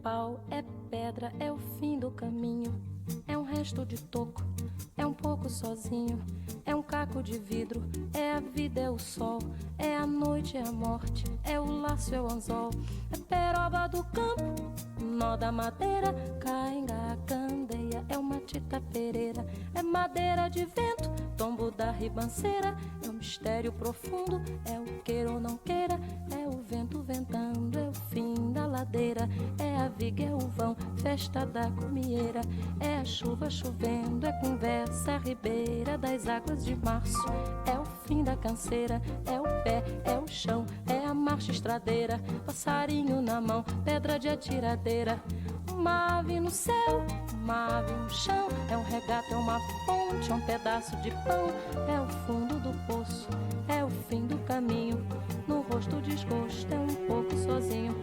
pau, é pedra, é o fim do caminho. É um resto de toco, é um pouco sozinho. É um caco de vidro, é a vida, é o sol. É a noite, é a morte, é o laço, é o anzol. É peroba do campo, nó da madeira. Cainga, candeia, é uma tita pereira. É madeira de vento, tombo da ribanceira. É um mistério profundo, é o queira ou não queira. É o vento ventando, é o fim da ladeira. É a viga, é o vão, festa da comieira. É a chuva chovendo, é conversa, é a ribeira das águas de março. É o fim da canseira, é o pé, é o chão. É a marcha estradeira, passarinho na mão, pedra de atiradeira. Uma ave no céu, uma ave no chão. É um regato, é uma fonte, é um pedaço de pão. É o fundo do poço, é o fim do caminho. No rosto desgosto, é um pouco sozinho.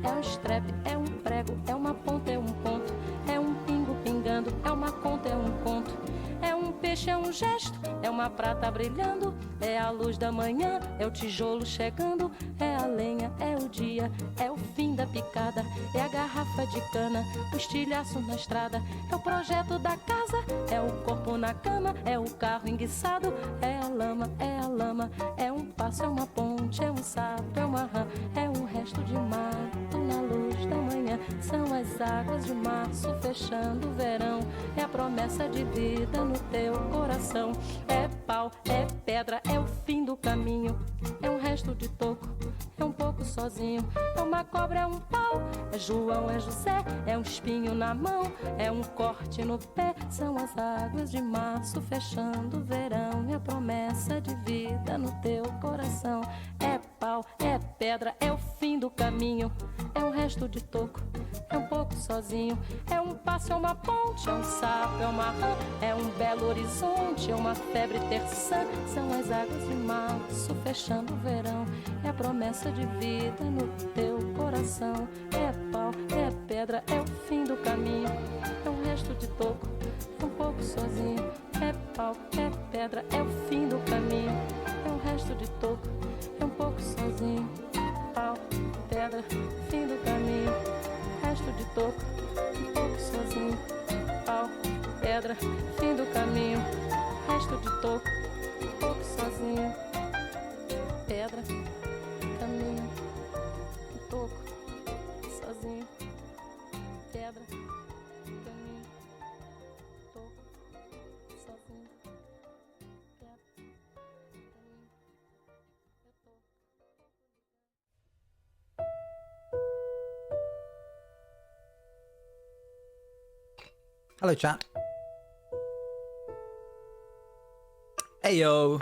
É um estrepe, é um prego, é uma ponta, é um ponto. É um pingo pingando, é uma conta, é um conto. É um peixe, é um gesto, é uma prata brilhando. É a luz da manhã, é o tijolo chegando. É a lenha, é o dia, é o fim da picada. É a garrafa de cana, o estilhaço na estrada. É o projeto da casa, é o corpo na cama. É o carro enguiçado, é a lama, é a lama. É um passo, é uma ponte, é um sapo, é uma rã. É um resto de mato na luz da manhã. São as águas de março fechando o verão. É a promessa de vida no teu coração. É pau, é pedra, é o fim do caminho. É um resto de toco, é um pouco sozinho. É uma cobra, é um pau, é João, é José. É um espinho na mão, é um corte no pé. São as águas de março fechando o verão. É a promessa de vida no teu coração. É pau, é pedra, é o fim do caminho. É um resto de toco, é um pouco sozinho. É um passo, é uma ponte, é um sapo, é uma rã. É um belo horizonte, é uma febre terçã. São as águas de março fechando o verão. É a promessa de vida no teu coração. É pau, é pedra, é o fim do caminho. É um resto de toco, é um pouco sozinho. É pau, é pedra, é o fim do caminho. É um resto de toco, é um pouco sozinho. Pau, pedra, fim do caminho. Resto de toco, um pouco sozinho. Pau, pedra, fim do caminho. Resto de toco, um pouco sozinho. Pedra, caminho, um toco, sozinho. Pedra, caminho, toco, sozinho. Pedra, caminho, eu toco. Hello, chat. Hey, yo.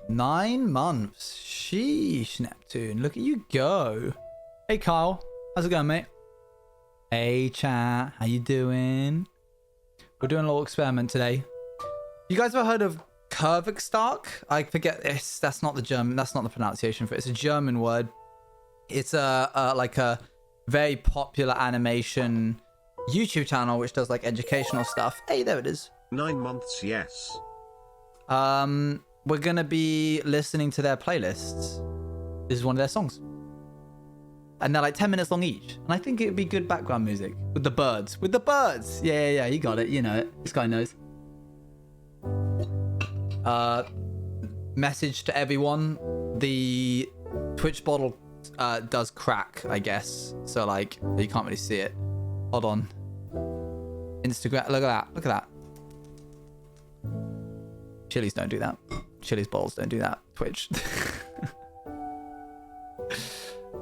9 months. Sheesh, Neptune. Look at you go. Hey, Kyle. How's it going, mate? Hey, chat. How you doing? We're doing a little experiment today. You guys ever heard of Kurvixtark? I forget this. That's not the German. That's not the pronunciation for it. It's a German word. It's like a very popular animation YouTube channel which does like educational stuff. Hey, there it is. 9 months, yes. We're gonna be listening to their playlists. This is one of their songs. And they're like 10 minutes long each. And I think it would be good background music. With the birds. With the birds! Yeah, you got it. You know it. This guy knows. Message to everyone. The Twitch bottle does crack, I guess. So like, you can't really see it. Hold on. Instagram. Look at that. Look at that. Chilies don't do that. Chili's bottles don't do that. Twitch.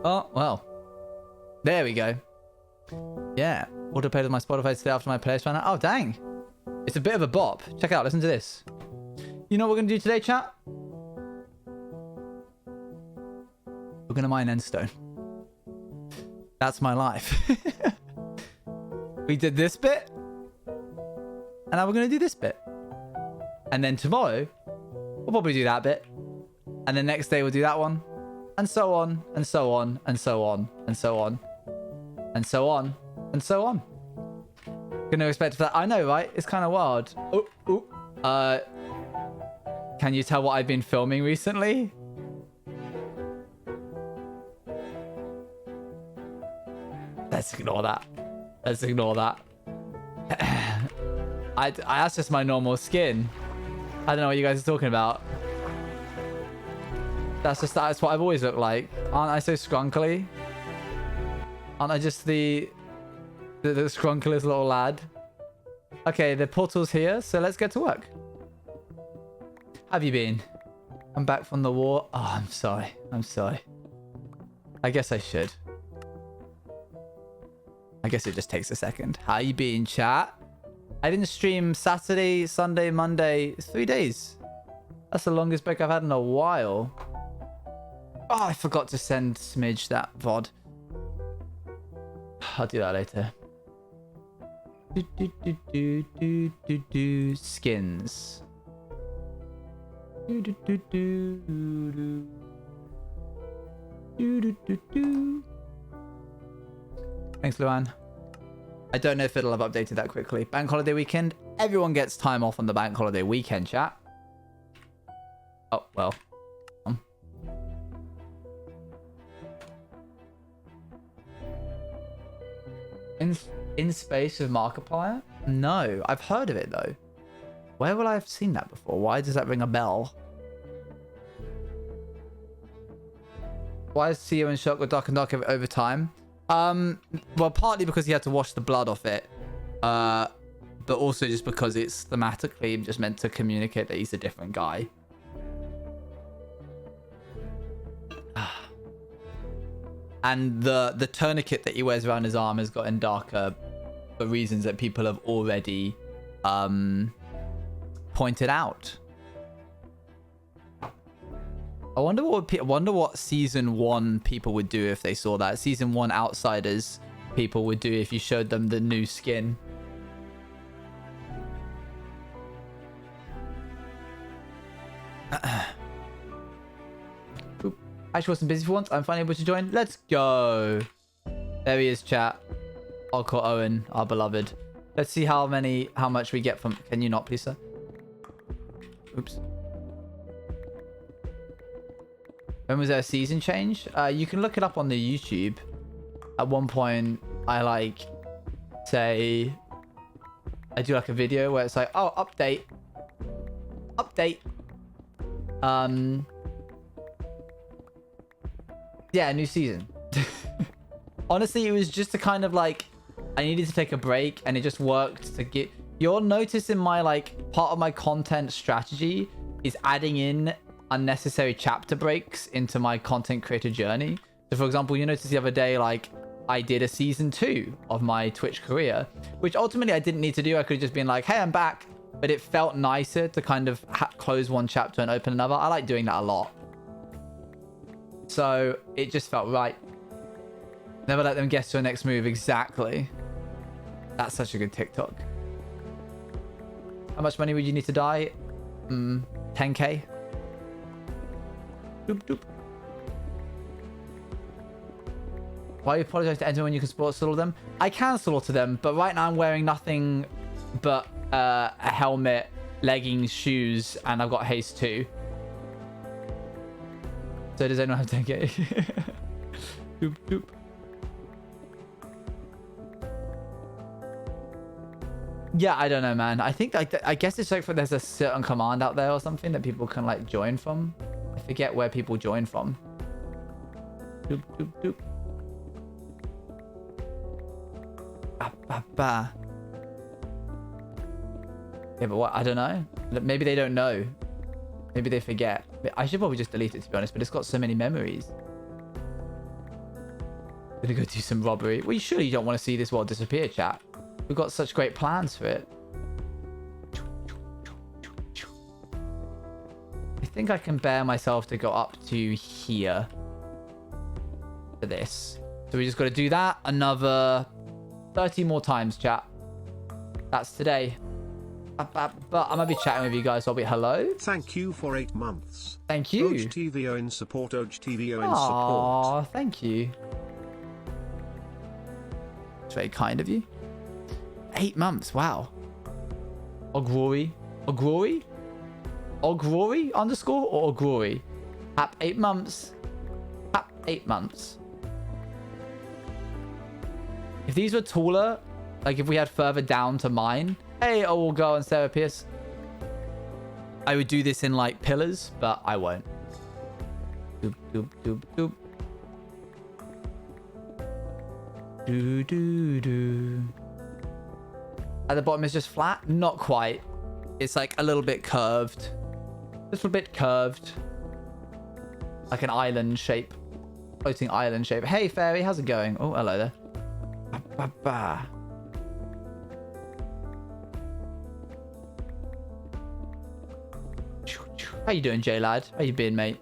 Oh, well. There we go. Yeah. Autoplayed with my Spotify today after my playlist ran out. Oh, dang. It's a bit of a bop. Check it out. Listen to this. You know what we're going to do today, chat? We're going to mine Endstone. That's my life. We did this bit. And now we're going to do this bit. And then tomorrow, we'll probably do that bit. And the next day we'll do that one. And so on, and so on, and so on, and so on. And so on, and so on. Gonna expect for that. I know, right? It's kind of wild. Can you tell what I've been filming recently? Let's ignore that. Let's ignore that. That's just my normal skin. I don't know what you guys are talking about. That's what I've always looked like. Aren't I so scrunkly? Aren't I just the scrunkiest little lad? Okay, the portal's here, so let's get to work. How have you been? I'm back from the war. Oh, I'm sorry. I'm sorry. I guess I should. I guess it just takes a second. How you been, chat? I didn't stream Saturday, Sunday, Monday. It's 3 days. That's the longest break I've had in a while. Oh, I forgot to send Smidge that VOD. I'll do that later. Skins. Thanks, Luan. I don't know if it'll have updated that quickly. Bank holiday weekend. Everyone gets time off on the bank holiday weekend, chat. Oh, well. In space with Markiplier? No, I've heard of it though. Where will I have seen that before? Why does that ring a bell? Why is CEO in shock with Dark and Dark over time? Well, partly because he had to wash the blood off it. But also just because it's thematically just meant to communicate that he's a different guy. And the tourniquet that he wears around his arm has gotten darker for reasons that people have already pointed out. I wonder what season 1 people would do if they saw that. Season 1 outsiders people would do if you showed them the new skin. Actually wasn't busy for once. I'm finally able to join. Let's go. There he is, chat. I'll call Owen, our beloved. Let's see how much we get from... Can you not, please, sir? Oops. When was there a season change? You can look it up on the YouTube. At one point, I do like a video where it's like, oh, update. Yeah, new season. Honestly, it was just a kind of like, I needed to take a break and it just worked to get... You'll notice in my part of my content strategy is adding in unnecessary chapter breaks into my content creator journey. So for example, you notice the other day, I did a season 2 of my Twitch career, which ultimately I didn't need to do. I could have just been like, hey, I'm back. But it felt nicer to kind of close one chapter and open another. I like doing that a lot. So it just felt right. Never let them guess your next move. Exactly. That's such a good TikTok. How much money would you need to die? 10k. Doop, doop. Why you apologize to anyone when you can slaughter them? I can slaughter them, but right now I'm wearing nothing but a helmet, leggings, shoes, and I've got haste too. So does anyone have 10k? Doop, doop. Yeah, I don't know, man. I think I guess it's there's a certain command out there or something that people can join from. I forget where people join from. Doop, doop, doop. Ba, ba, ba. Yeah, but what? I don't know. Maybe they don't know. Maybe they forget. I should probably just delete it, to be honest, but it's got so many memories. Gonna go do some robbery. Well, you surely don't want to see this world disappear, chat. We've got such great plans for it. I think I can bear myself to go up to here for this. So we just got to do that another 30 more times, chat. That's today. But I'm gonna be chatting with you guys. So I'll be hello. Thank you for 8 months. Thank you. OGTVO in support. OGTVO in support. Aw, thank you. It's very kind of you. 8 months. Wow. Ogrory. Ogrory? Ogrory underscore or Ogrory? Hap 8 months. Hap 8 months. If these were taller, like if we had further down to mine, hey, old girl and Sarah Pierce, I would do this in like pillars, but I won't. Doop, doop, doop, doop. Do, do, do. At the bottom is just flat? Not quite. It's like a little bit curved. Just a bit curved. Like an island shape. Floating island shape. Hey, fairy, how's it going? Oh, hello there. Ba, ba, ba. How you doing, J-Lad? How you been, mate?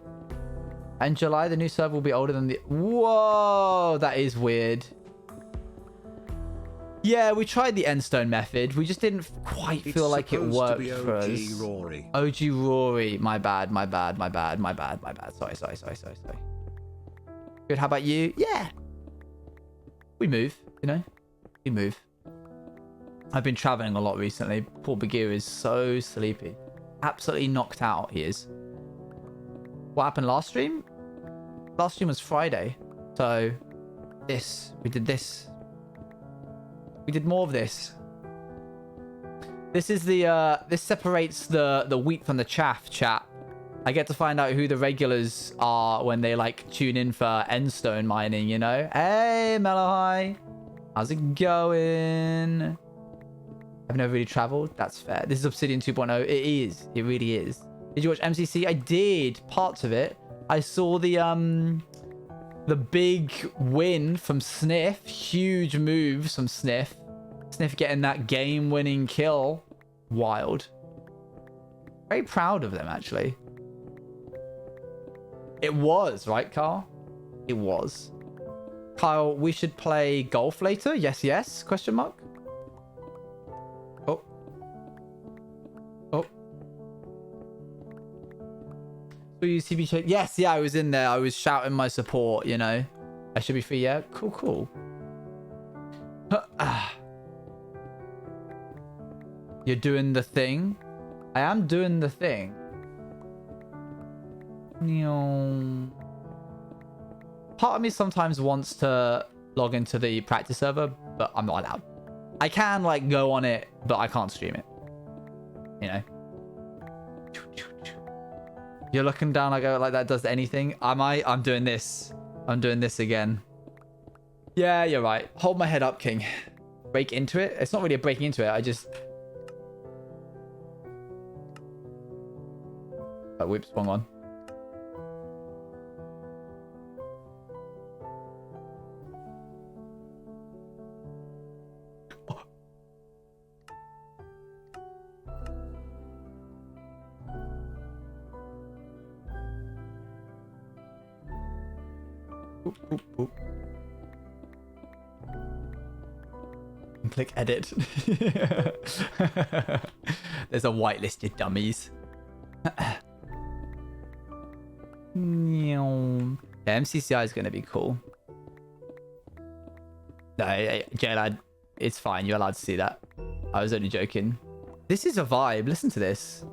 In July, the new server will be older than the... Whoa, that is weird. Yeah, we tried the Endstone method. We just didn't quite feel like it worked for us. Rory. OG Rory. My bad, my bad, my bad, my bad, my bad. Sorry. Good, how about you? Yeah. We move, you know? We move. I've been traveling a lot recently. Poor Bagheera is so sleepy. Absolutely knocked out, he is. What happened last stream? Last stream was Friday. So, we did this. We did more of this. This is the, this separates the wheat from the chaff, chat. I get to find out who the regulars are when they, like, tune in for Endstone mining, you know? Hey, Melohai. How's it going? I've never really traveled. That's fair. This is Obsidian 2.0. It is. It really is. Did you watch MCC? I did. Parts of it. I saw the big win from Sniff. Huge moves from Sniff. Sniff getting that game-winning kill. Wild. Very proud of them, actually. It was, right, Carl? It was. Kyle, we should play golf later? Yes, yes? Question mark? Oh. Oh. So you CB check? Yes, yeah, I was in there. I was shouting my support, you know. I should be free, yeah? Cool, cool. You're doing the thing? I am doing the thing. Part of me sometimes wants to log into the practice server, but I'm not allowed. I can, like, go on it, but I can't stream it. You know? You're looking down like that does anything. I'm doing this. I'm doing this again. Yeah, you're right. Hold my head up, King. Break into it. It's not really a breaking into it. I just... Oh, whoops, wrong one. Oop, oop, oop. And click edit. There's a whitelisted dummies. Yeah, MCCI is going to be cool. No, J-Lad, it's fine. You're allowed to see that. I was only joking. This is a vibe. Listen to this.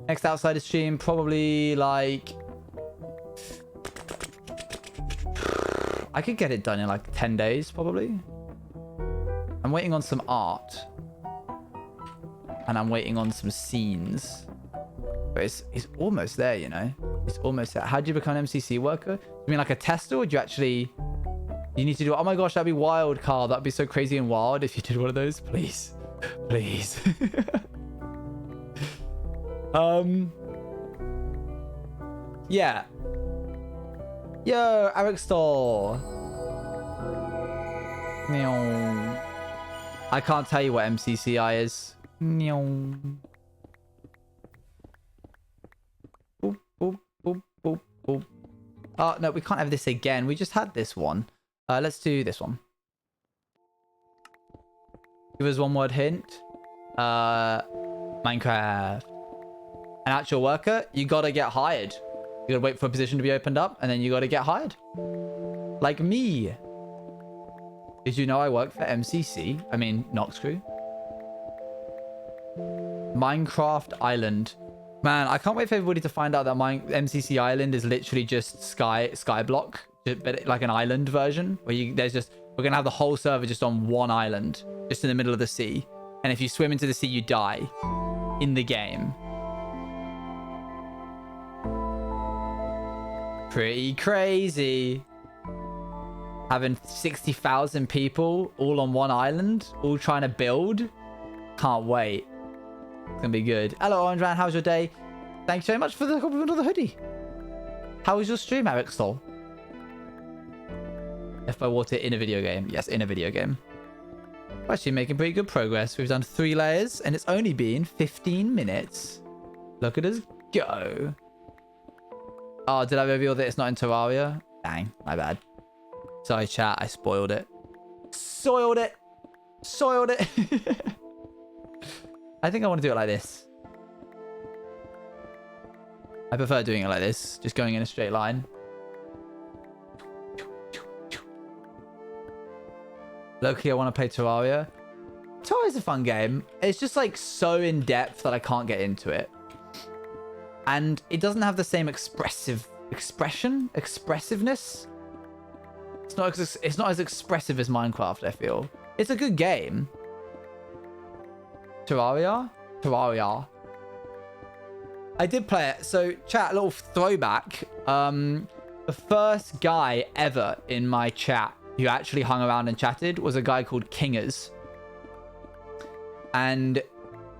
Next outside stream, probably like... I could get it done in like 10 days, probably. I'm waiting on some art. And I'm waiting on some scenes. But it's almost there, you know? It's almost there. How do you become an MCC worker? You mean like a tester, or do you actually... You need to do... Oh my gosh, that'd be wild, Carl. That'd be so crazy and wild if you did one of those. Please. Please. Yeah. Yo, Eric Store. I can't tell you what MCCI is. Boop, boop, boop, boop, boop. Oh, no, we can't have this again. We just had this one. Let's do this one. Give us one word hint. Minecraft. An actual worker, you gotta get hired. You gotta wait for a position to be opened up, and then you gotta get hired. Like me. Did you know I work for MCC? I mean, Nox Crew. Minecraft Island. Man, I can't wait for everybody to find out that my MCC Island is literally just sky block. but like an island version where we're gonna have the whole server just on one island, just in the middle of the sea. And if you swim into the sea, you die in the game. Pretty crazy. Having 60,000 people all on one island, all trying to build. Can't wait. It's gonna be good. Hello, Orange Man. How's your day? Thanks very much for the compliment of the hoodie. How was your stream, Eric Stoll? If by water in a video game. Yes, in a video game. We're actually making pretty good progress. We've done 3 layers and it's only been 15 minutes. Look at us go. Oh, did I reveal that it's not in Terraria? Dang, my bad. Sorry, chat. I spoiled it. Soiled it. Soiled it. I think I want to do it like this. I prefer doing it like this. Just going in a straight line. Loki, I want to play Terraria. Terraria's a fun game. It's just like so in depth that I can't get into it. And it doesn't have the same expressiveness. It's not as expressive as Minecraft, I feel. It's a good game. Terraria? I did play it. So, chat, a little throwback. The first guy ever in my chat who actually hung around and chatted was a guy called Kingers. And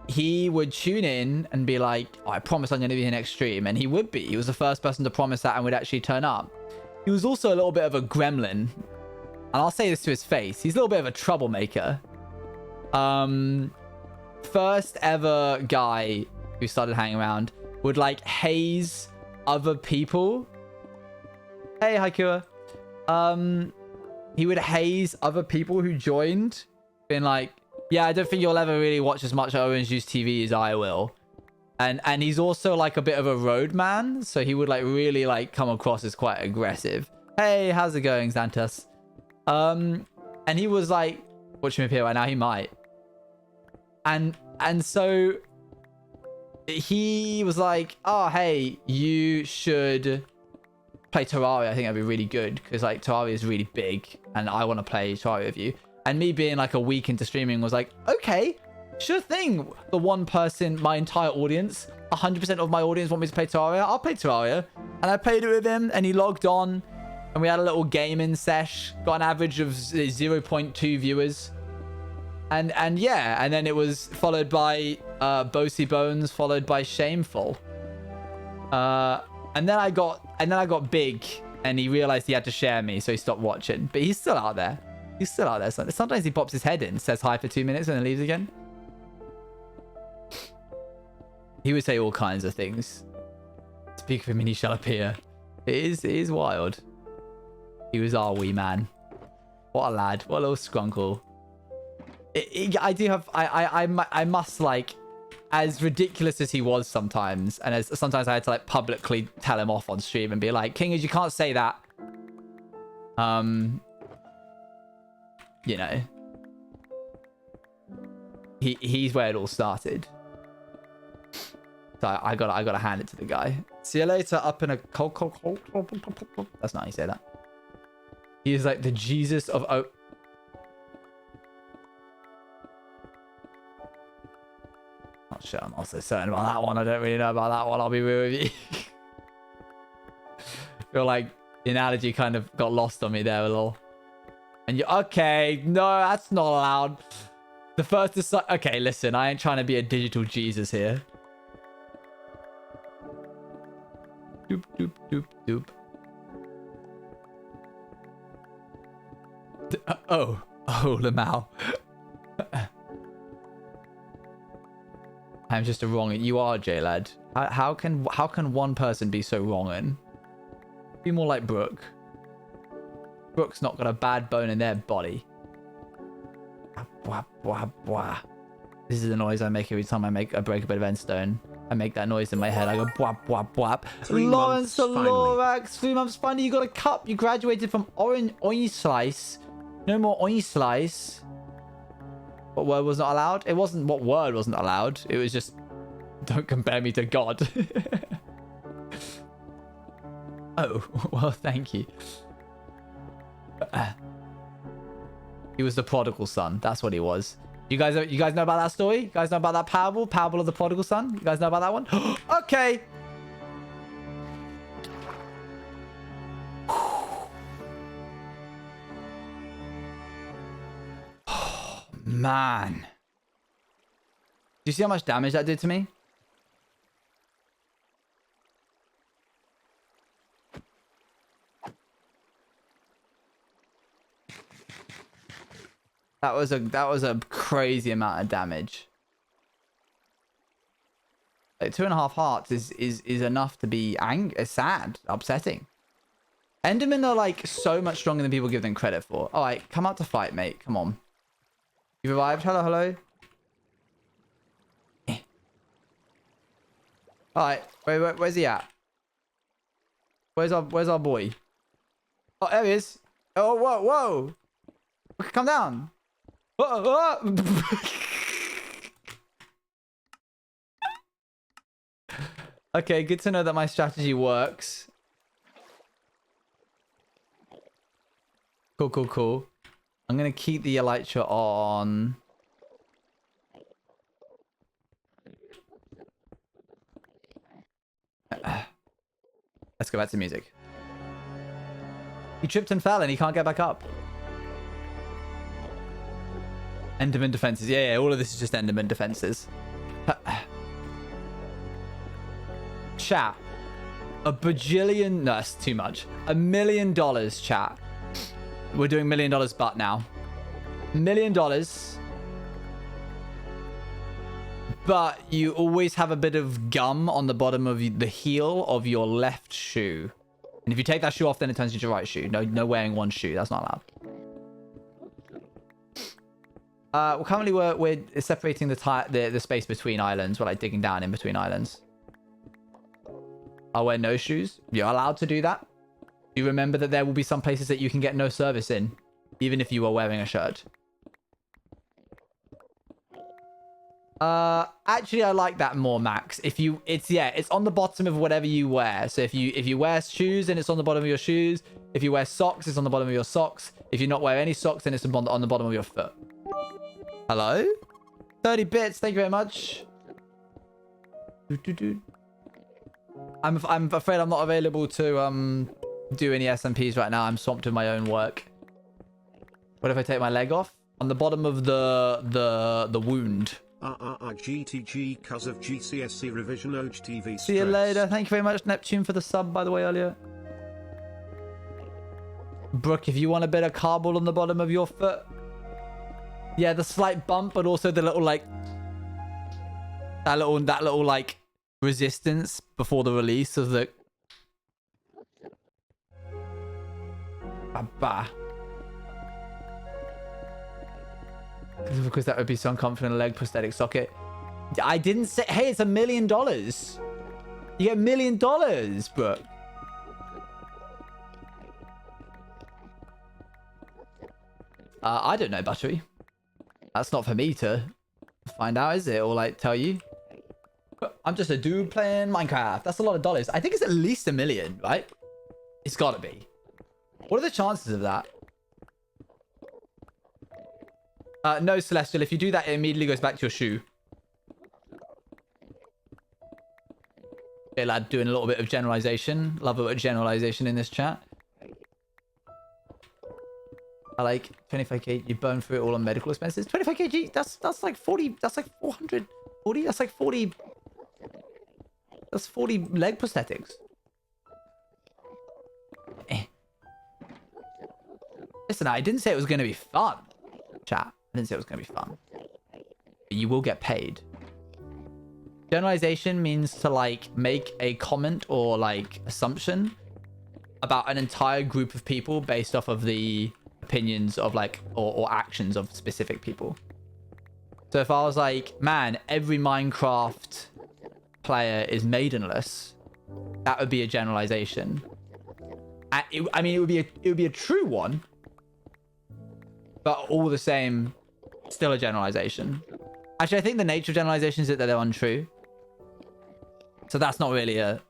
he would tune in and be like, oh, I promise I'm going to be here next stream. And he would be. He was the first person to promise that and would actually turn up. He was also a little bit of a gremlin. And I'll say this to his face. He's a little bit of a troublemaker. First ever guy who started hanging around would like haze other people. Hey, Haikua. He would haze other people who joined, being like, yeah, I don't think you'll ever really watch as much Orange Juice TV as I will. And he's also like a bit of a road man, so he would like really like come across as quite aggressive. Hey, how's it going, Xantus? And he was like, watch him appear right now, he might. And so he was like, oh, hey, you should play Terraria. I think that'd be really good because like Terraria is really big and I want to play Terraria with you. And me being like a week into streaming was like, okay, sure thing. The one person, my entire audience, 100% of my audience want me to play Terraria. I'll play Terraria. And I played it with him and he logged on and we had a little gaming sesh. Got an average of 0.2 viewers. And yeah, and then it was followed by Bossy Bones, followed by Shameful. And then I got big and he realized he had to share me, so he stopped watching. But he's still out there. He's still out there. Sometimes he pops his head in, says hi for 2 minutes and then leaves again. He would say all kinds of things. Speak for him and he shall appear. It is wild. He was our wee man. What a lad. What a little scrunkle. I must like, as ridiculous as he was sometimes, and as sometimes I had to like publicly tell him off on stream and be like, Kingers, you can't say that. You know, he's where it all started. So I gotta hand it to the guy. See you later. Up in a cold. That's not how you say that. He is like the Jesus of Not sure. I'm not so certain about that one. I don't really know about that one. I'll be real with you. Feel like the analogy kind of got lost on me there a little. And you okay? No, that's not allowed. The first okay, listen. I ain't trying to be a digital Jesus here. Doop doop doop doop. Oh, Lamau. I'm just a wrong. You are, J-Lad. How can one person be so wrong? Be more like Brooke. Brooke's not got a bad bone in their body. Bwah, bwah, bwah. This is the noise I make every time I break a bit of Endstone. I make that noise in my head. I go bwap bwap bwap. Lawrence the Lorax, 3 months finally. You got a cup. You graduated from orange slice. No more orange slice. What word was not allowed? It wasn't what word wasn't allowed. It was just, don't compare me to God. Oh, well, thank you. He was the prodigal son. That's what he was. You guys know about that story? You guys know about that parable? Parable of the prodigal son? You guys know about that one? Okay. Man. Do you see how much damage that did to me? That was a crazy amount of damage. Like 2.5 hearts is enough to be sad, upsetting. Endermen are like so much stronger than people give them credit for. All right, come out to fight, mate. Come on. You revived? Hello, hello. All right, where's he at? Where's our boy? Oh, there he is. Oh, whoa, whoa. Come down. Whoa, whoa. Okay, good to know that my strategy works. Cool, cool, cool. I'm gonna keep the elytra on. Let's go back to music. He tripped and fell and he can't get back up. Enderman defenses. Yeah, all of this is just Enderman defenses. Chat. A bajillion. No, that's too much. $1 million, chat. We're doing $1 million but now. $1 million. But you always have a bit of gum on the bottom of the heel of your left shoe. And if you take that shoe off, then it turns into your right shoe. No wearing one shoe. That's not allowed. Currently we're separating the space between islands. We're like digging down in between islands. I'll wear no shoes. You're allowed to do that. You remember that there will be some places that you can get no service in, even if you are wearing a shirt. Actually, I like that more, Max. It's on the bottom of whatever you wear. So if you wear shoes, then it's on the bottom of your shoes. If you wear socks, it's on the bottom of your socks. If you not wear any socks, then it's on the bottom of your foot. Hello? 30 bits. Thank you very much. I'm afraid I'm not available to do any SMPs right now. I'm swamped with my own work. What if I take my leg off? On the bottom of the wound. GTG cuz of GCSE revision OGTV. See you later. Thank you very much, Neptune, for the sub, by the way, earlier. Brooke, if you want a bit of cardboard on the bottom of your foot. Yeah, the slight bump, but also the little like that little like resistance before the release of the because that would be so uncomfortable in a leg prosthetic socket. I didn't say, hey, it's $1 million. You get $1 million, Brooke. I don't know, Buttery. That's not for me to find out, is it? Or like tell you. I'm just a dude playing Minecraft. That's a lot of dollars. I think it's at least $1 million, right? It's gotta be. What are the chances of that? No, Celestial. If you do that, it immediately goes back to your shoe. Okay, lad, doing a little bit of generalization. Love a bit of generalization in this chat. I like 25k. You burn through it all on medical expenses. 25k. That's like 40. That's like 440. That's like 40. That's 40 leg prosthetics. Listen, I didn't say it was going to be fun, chat. I didn't say it was going to be fun. But you will get paid. Generalization means to like make a comment or like assumption about an entire group of people based off of the opinions of like or actions of specific people. So if I was like, man, every Minecraft player is maidenless, that would be a generalization. I mean, it would be a true one, but all the same, still a generalization. Actually, I think the nature of generalizations is that they're untrue. So that's not really a...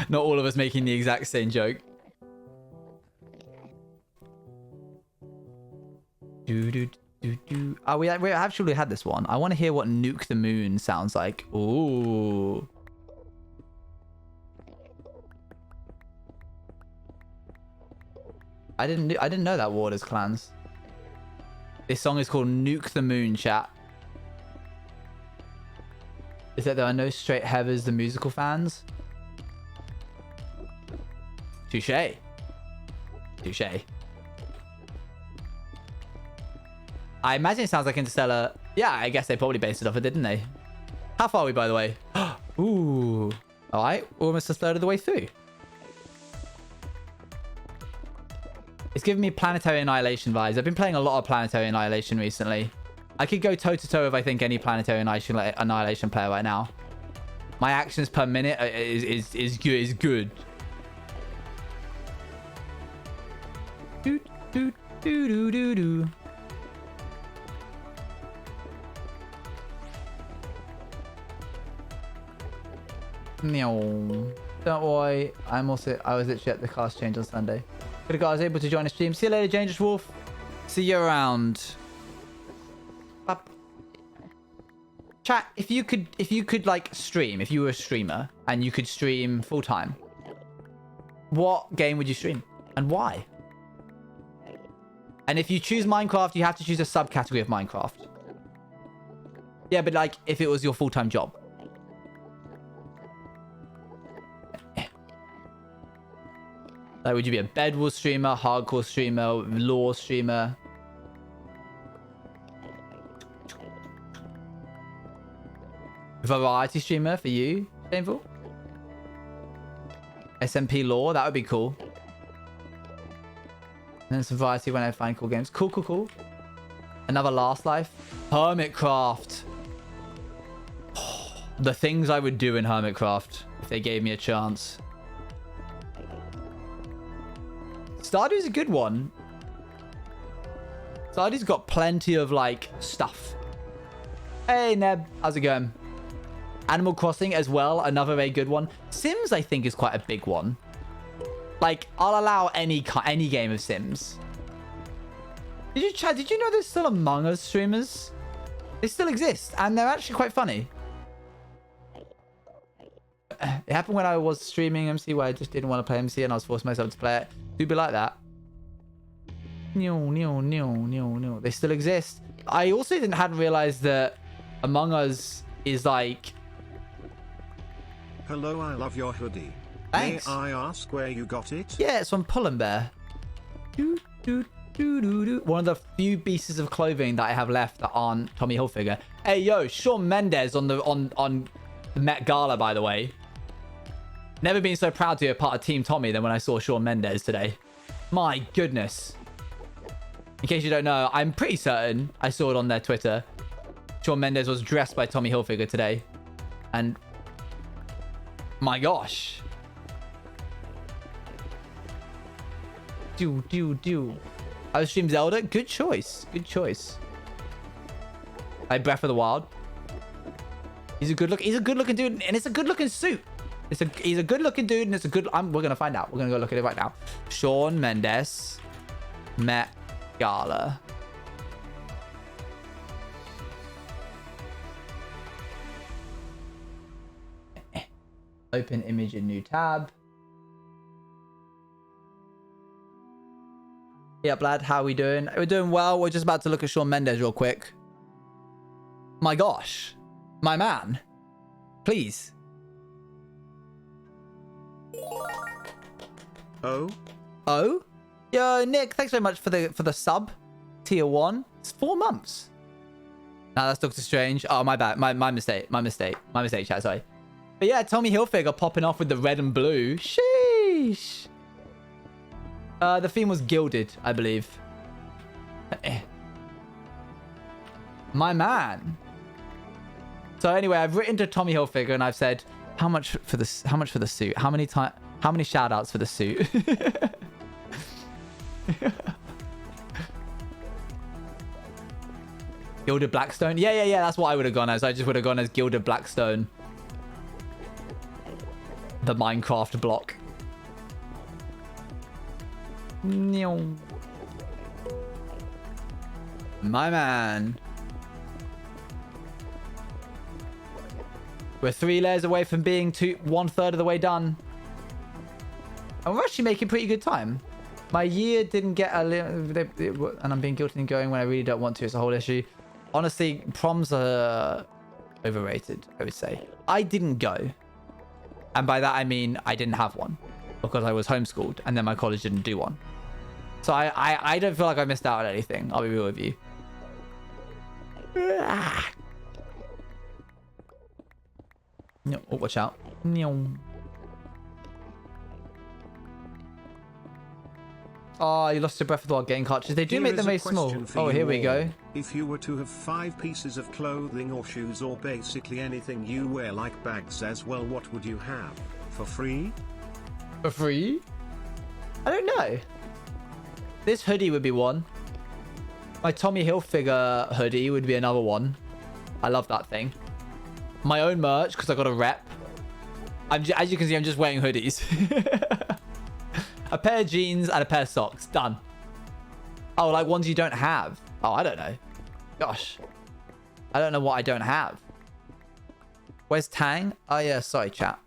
Not all of us making the exact same joke. Do, do, do, do. Oh, we actually had this one. I want to hear what Nuke the Moon sounds like. Ooh. I didn't know that Waters clans. This song is called Nuke the Moon, chat. Is that there are no straight heavers, the musical fans? Touché. Touché. I imagine it sounds like Interstellar. Yeah, I guess they probably based it off it, didn't they? How far are we, by the way? Ooh. All right, we're almost a third of the way through. It's giving me Planetary Annihilation vibes. I've been playing a lot of Planetary Annihilation recently. I could go toe-to-toe with, I think, any Planetary Annihilation player right now. My actions per minute is good. Do, do, do, do, do, do. No. Don't worry. I was literally at the class change on Sunday. Good guys, able to join the stream. See you later, Dangerous Wolf. See you around. Up. Chat, if you could like stream, if you were a streamer and you could stream full time, what game would you stream and why? And if you choose Minecraft, you have to choose a subcategory of Minecraft. Yeah, but like if it was your full-time job. Like, would you be a Bed Wars streamer, hardcore streamer, lore streamer? Variety streamer for you, Shameful? SMP lore, that would be cool. And then some variety when I find cool games. Cool, cool, cool. Another Last Life. Hermitcraft. The things I would do in Hermitcraft if they gave me a chance. Stardew's a good one. Stardew's got plenty of, like, stuff. Hey, Neb. How's it going? Animal Crossing as well. Another very good one. Sims, I think, is quite a big one. Like, I'll allow any game of Sims. Did you know there's still Among Us streamers? They still exist, and they're actually quite funny. It happened when I was streaming MC, where I just didn't want to play MC, and I was forcing myself to play it. Do be like that. They still exist. I also hadn't realized that Among Us is like... Hello, I love your hoodie. Thanks. May I ask where you got it? Yeah, it's from Pull and Bear. One of the few pieces of clothing that I have left that aren't Tommy Hilfiger. Hey, yo, Shawn Mendes on the Met Gala, by the way. Never been so proud to be a part of Team Tommy than when I saw Shawn Mendes today. My goodness. In case you don't know, I'm pretty certain I saw it on their Twitter. Shawn Mendes was dressed by Tommy Hilfiger today. And... my gosh. I was stream Zelda. Good choice. Good choice. Like Breath of the Wild. He's a good looking dude, and it's a good looking suit. He's a good looking dude, and it's a good. We're gonna find out. We're gonna go look at it right now. Shawn Mendes, Met Gala. Open image in new tab. Yep, lad, how we doing? We're doing well. We're just about to look at Shawn Mendes real quick. My gosh. My man. Please. Oh? Oh? Yo, Nick, thanks very much for the sub. Tier 1. It's 4 months. Nah, that's Doctor Strange. Oh, my bad. My mistake. My mistake, chat, sorry. But yeah, Tommy Hilfiger popping off with the red and blue. Sheesh. The theme was gilded, I believe. My man. So anyway, I've written to Tommy Hilfiger and I've said, how much for the suit? How many shout outs for the suit? Gilded Blackstone? Yeah, that's what I would have gone as. I just would have gone as Gilded Blackstone. The Minecraft block. My man. We're 3 layers away from being 1/3 of the way done. And we're actually making pretty good time. My year didn't get and I'm being guilty in going when I really don't want to. It's a whole issue. Honestly, proms are overrated, I would say. I didn't go. And by that, I mean I didn't have one. Because I was homeschooled. And then my college didn't do one. So I don't feel like I missed out on anything. I'll be real with you. No, oh, watch out. Oh, you lost your Breath of the Wild game cartridges. They do make them very small. Oh, here we go. If you were to have 5 pieces of clothing or shoes or basically anything you wear like bags as well, what would you have? For free? For free? I don't know. This hoodie would be one. My Tommy Hilfiger hoodie would be another one. I love that thing. My own merch, because I got a rep. As you can see, I'm just wearing hoodies. A pair of jeans and a pair of socks. Done. Oh, like ones you don't have. Oh, I don't know. Gosh. I don't know what I don't have. Where's Tang? Oh, yeah. Sorry, chat.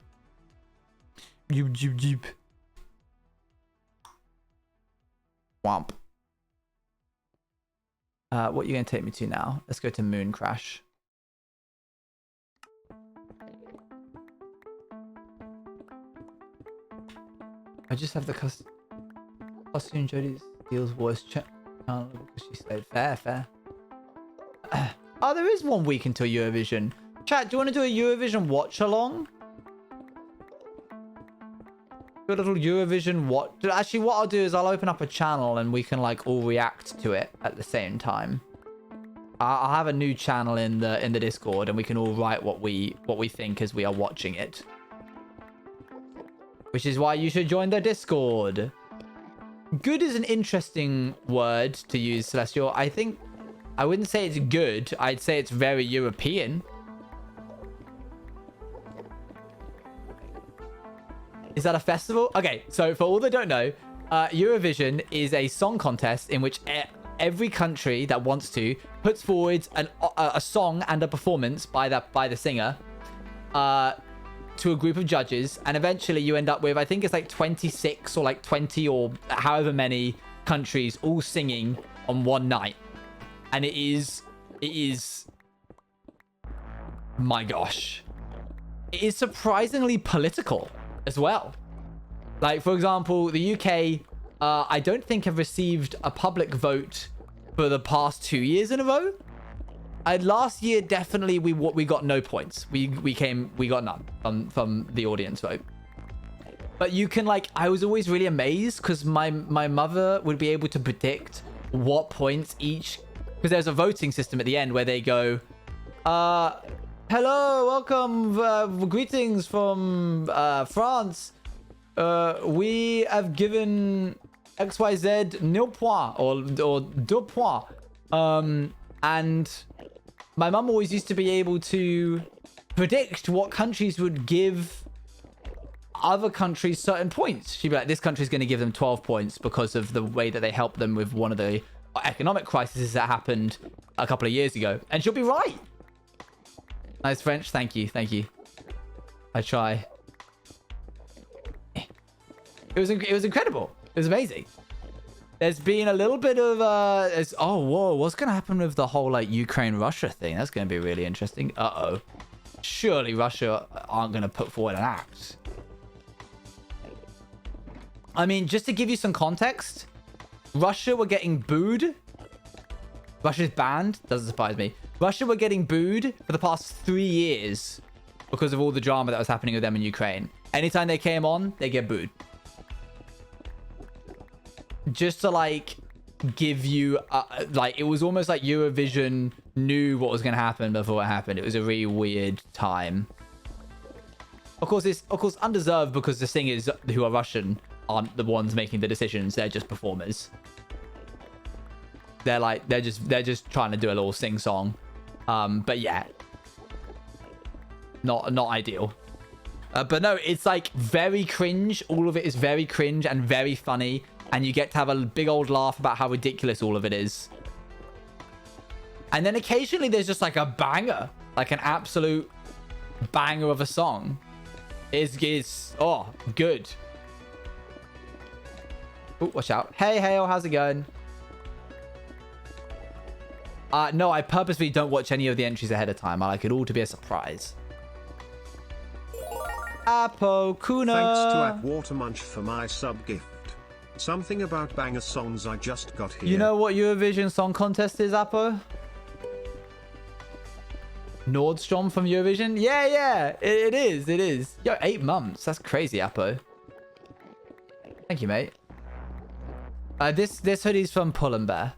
Womp. What are you going to take me to now? Let's go to Moon Crash. I just have the costume Jodie Steele's voice check because she said fair. Oh, there is 1 week until Eurovision. Chat, do you want to do a Eurovision watch along? Do a little Eurovision watch. Actually, what I'll do is I'll open up a channel and we can like all react to it at the same time. I'll have a new channel in the Discord and we can all write what we think as we are watching it. Which is why you should join the Discord. Good is an interesting word to use, Celestial. I think I wouldn't say it's good. I'd say it's very European. Is that a festival? Okay, so for all that don't know, Eurovision is a song contest in which every country that wants to puts forward a song and a performance by the singer. To a group of judges, and eventually you end up with, I think it's like 26 or like 20 or however many countries all singing on one night. And it is my gosh, it is surprisingly political as well. Like, for example, the UK, I don't think have received a public vote for the past 2 years in a row. Last year, definitely, we got no points. We got none from the audience vote. But you can, like, I was always really amazed because my mother would be able to predict what points each, because there's a voting system at the end where they go, hello, welcome, greetings from France. We have given XYZ 0 point or 2 points. And my mum always used to be able to predict what countries would give other countries certain points. She'd be like, this country's going to give them 12 points because of the way that they helped them with one of the economic crises that happened a couple of years ago. And she'll be right. Nice French. Thank you. I try. It was incredible. It was amazing. There's been a little bit of oh whoa, what's gonna happen with the whole like Ukraine-Russia thing? That's gonna be really interesting. Uh-oh. Surely Russia aren't gonna put forward an act. I mean, just to give you some context, Russia were getting booed. Russia's banned. Doesn't surprise me. Russia were getting booed for the past 3 years because of all the drama that was happening with them in Ukraine. Anytime they came on, they get booed. Just to like give you like, it was almost like Eurovision knew what was going to happen before it happened. It was a really weird time. Of course, it's undeserved because the singers who are Russian aren't the ones making the decisions. They're just performers. They're just trying to do a little sing song. But yeah, not ideal. But no, it's like very cringe. All of it is very cringe and very funny. And you get to have a big old laugh about how ridiculous all of it is. And then occasionally there's just like a banger, like an absolute banger of a song. Is oh, good. Oh, watch out. Hey, Hale, how's it going? No, I purposely don't watch any of the entries ahead of time. I like it all to be a surprise. Apo, Kuna. Thanks to @Watermunch for my sub gift. Something about banger songs I just got here. You know what Eurovision Song Contest is, Apo? Nordstrom from Eurovision? Yeah. It is. Yo, 8 months. That's crazy, Apo. Thank you, mate. This hoodie's from Pull and Bear.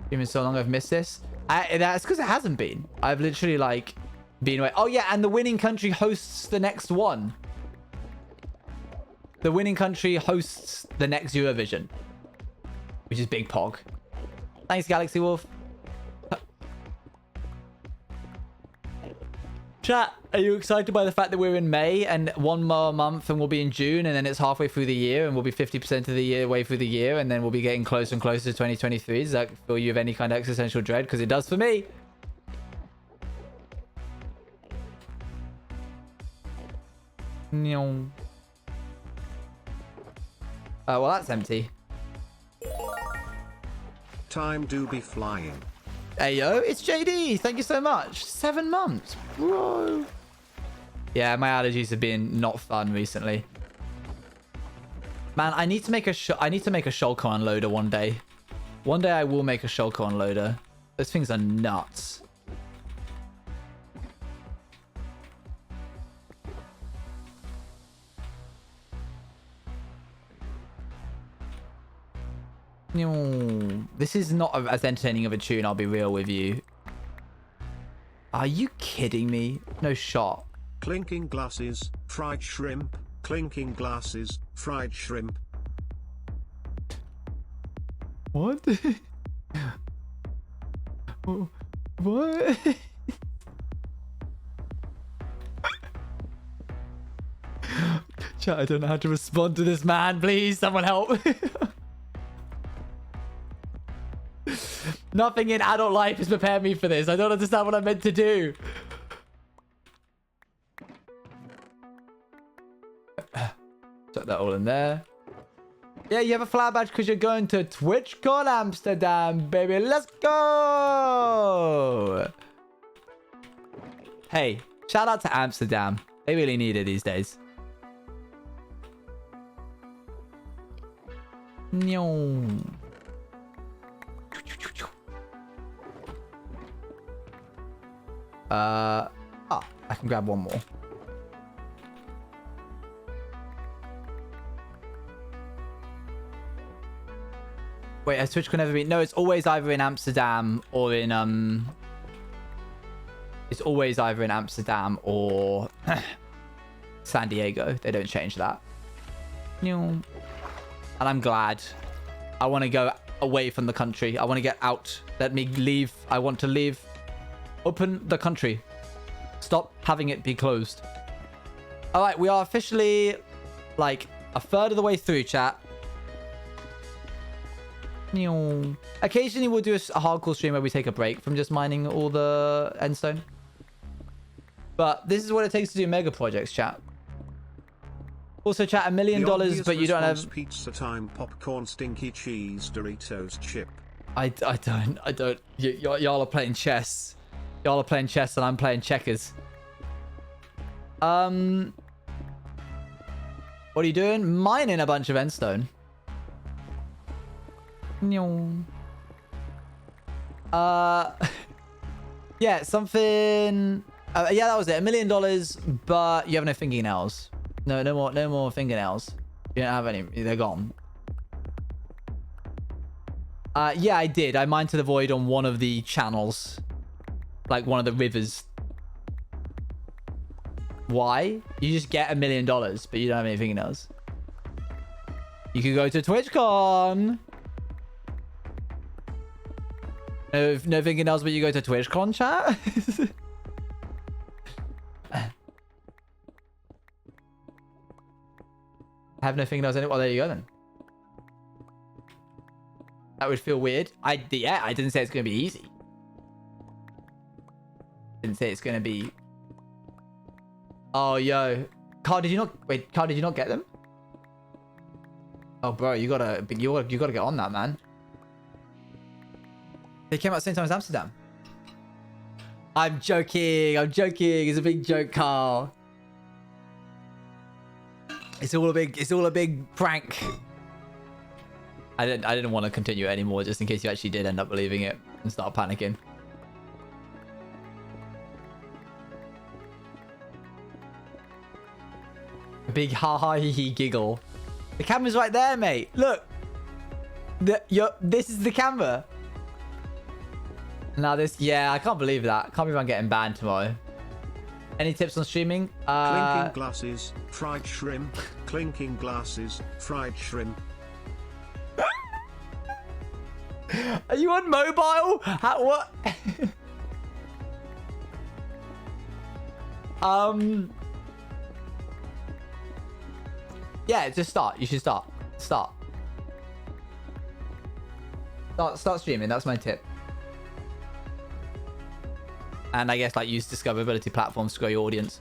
It's been so long I've missed this. That's because it hasn't been. I've literally like been away. Oh yeah, and the winning country hosts the next one. The winning country hosts the next Eurovision, which is Big Pog. Thanks, Galaxy Wolf. Chat, are you excited by the fact that we're in May and one more month and we'll be in June and then it's halfway through the year and we'll be 50% of the year way through the year and then we'll be getting closer and closer to 2023? Does that fill you with any kind of existential dread? Because it does for me. Well, that's empty. Time do be flying. Hey, yo, it's JD. Thank you so much. 7 months, bro. Yeah, my allergies have been not fun recently. Man, I need to make a Shulker unloader one day. One day I will make a Shulker unloader. Those things are nuts. This is not as entertaining of a tune, I'll be real with you. Are you kidding me? No shot. Clinking glasses, fried shrimp. Clinking glasses, fried shrimp. What? What? Chat, I don't know how to respond to this man. Please, someone help. Nothing in adult life has prepared me for this. I don't understand what I'm meant to do. Tuck that all in there. Yeah, you have a flat badge because you're going to TwitchCon Amsterdam, baby. Let's go. Hey, shout out to Amsterdam. They really need it these days. I can grab one more. Wait, has TwitchCon ever been? No, it's always either in Amsterdam or in it's always either in Amsterdam or San Diego. They don't change that. And I'm glad. I want to go away from the country. I want to get out. Let me leave. I want to leave. Open the country. Stop having it be closed. All right, we are officially like a third of the way through, chat. Occasionally we'll do a hardcore stream where we take a break from just mining all the Endstone. But this is what it takes to do mega projects, chat. Also, chat, $1 million, but you don't have pizza time, popcorn, stinky cheese, Doritos chip. I don't. Y'all are playing chess. Y'all are playing chess and I'm playing checkers. What are you doing? Mining a bunch of Endstone. Yeah, something. Yeah, that was it. $1 million, but you have no fingernails. No more fingernails. You don't have any. They're gone. Yeah, I did. I mined to the void on one of the channels, like one of the rivers. Why? You just get $1 million, but you don't have any fingernails. You could go to TwitchCon. No fingernails, but you go to TwitchCon, chat. have no fingernails in it. Well, there you go then. That would feel weird. I didn't say it's gonna be easy. Didn't say it's gonna be. Oh, yo, Carl, did you not wait? Carl, did you not get them? Oh, bro, you gotta get on that, man. They came out at the same time as Amsterdam. I'm joking. I'm joking. It's a big joke, Carl. It's all a big prank. I didn't want to continue it anymore, just in case you actually did end up believing it and start panicking. A big ha ha hee hee giggle. The camera's right there, mate. Look. This is the camera. Now this, yeah, I can't believe that. Can't believe I'm getting banned tomorrow. Any tips on streaming? Clinking glasses, fried shrimp. Clinking glasses, fried shrimp. Are you on mobile? What? Yeah, just start. You should start. Start streaming. That's my tip. And I guess like use discoverability platforms to grow your audience.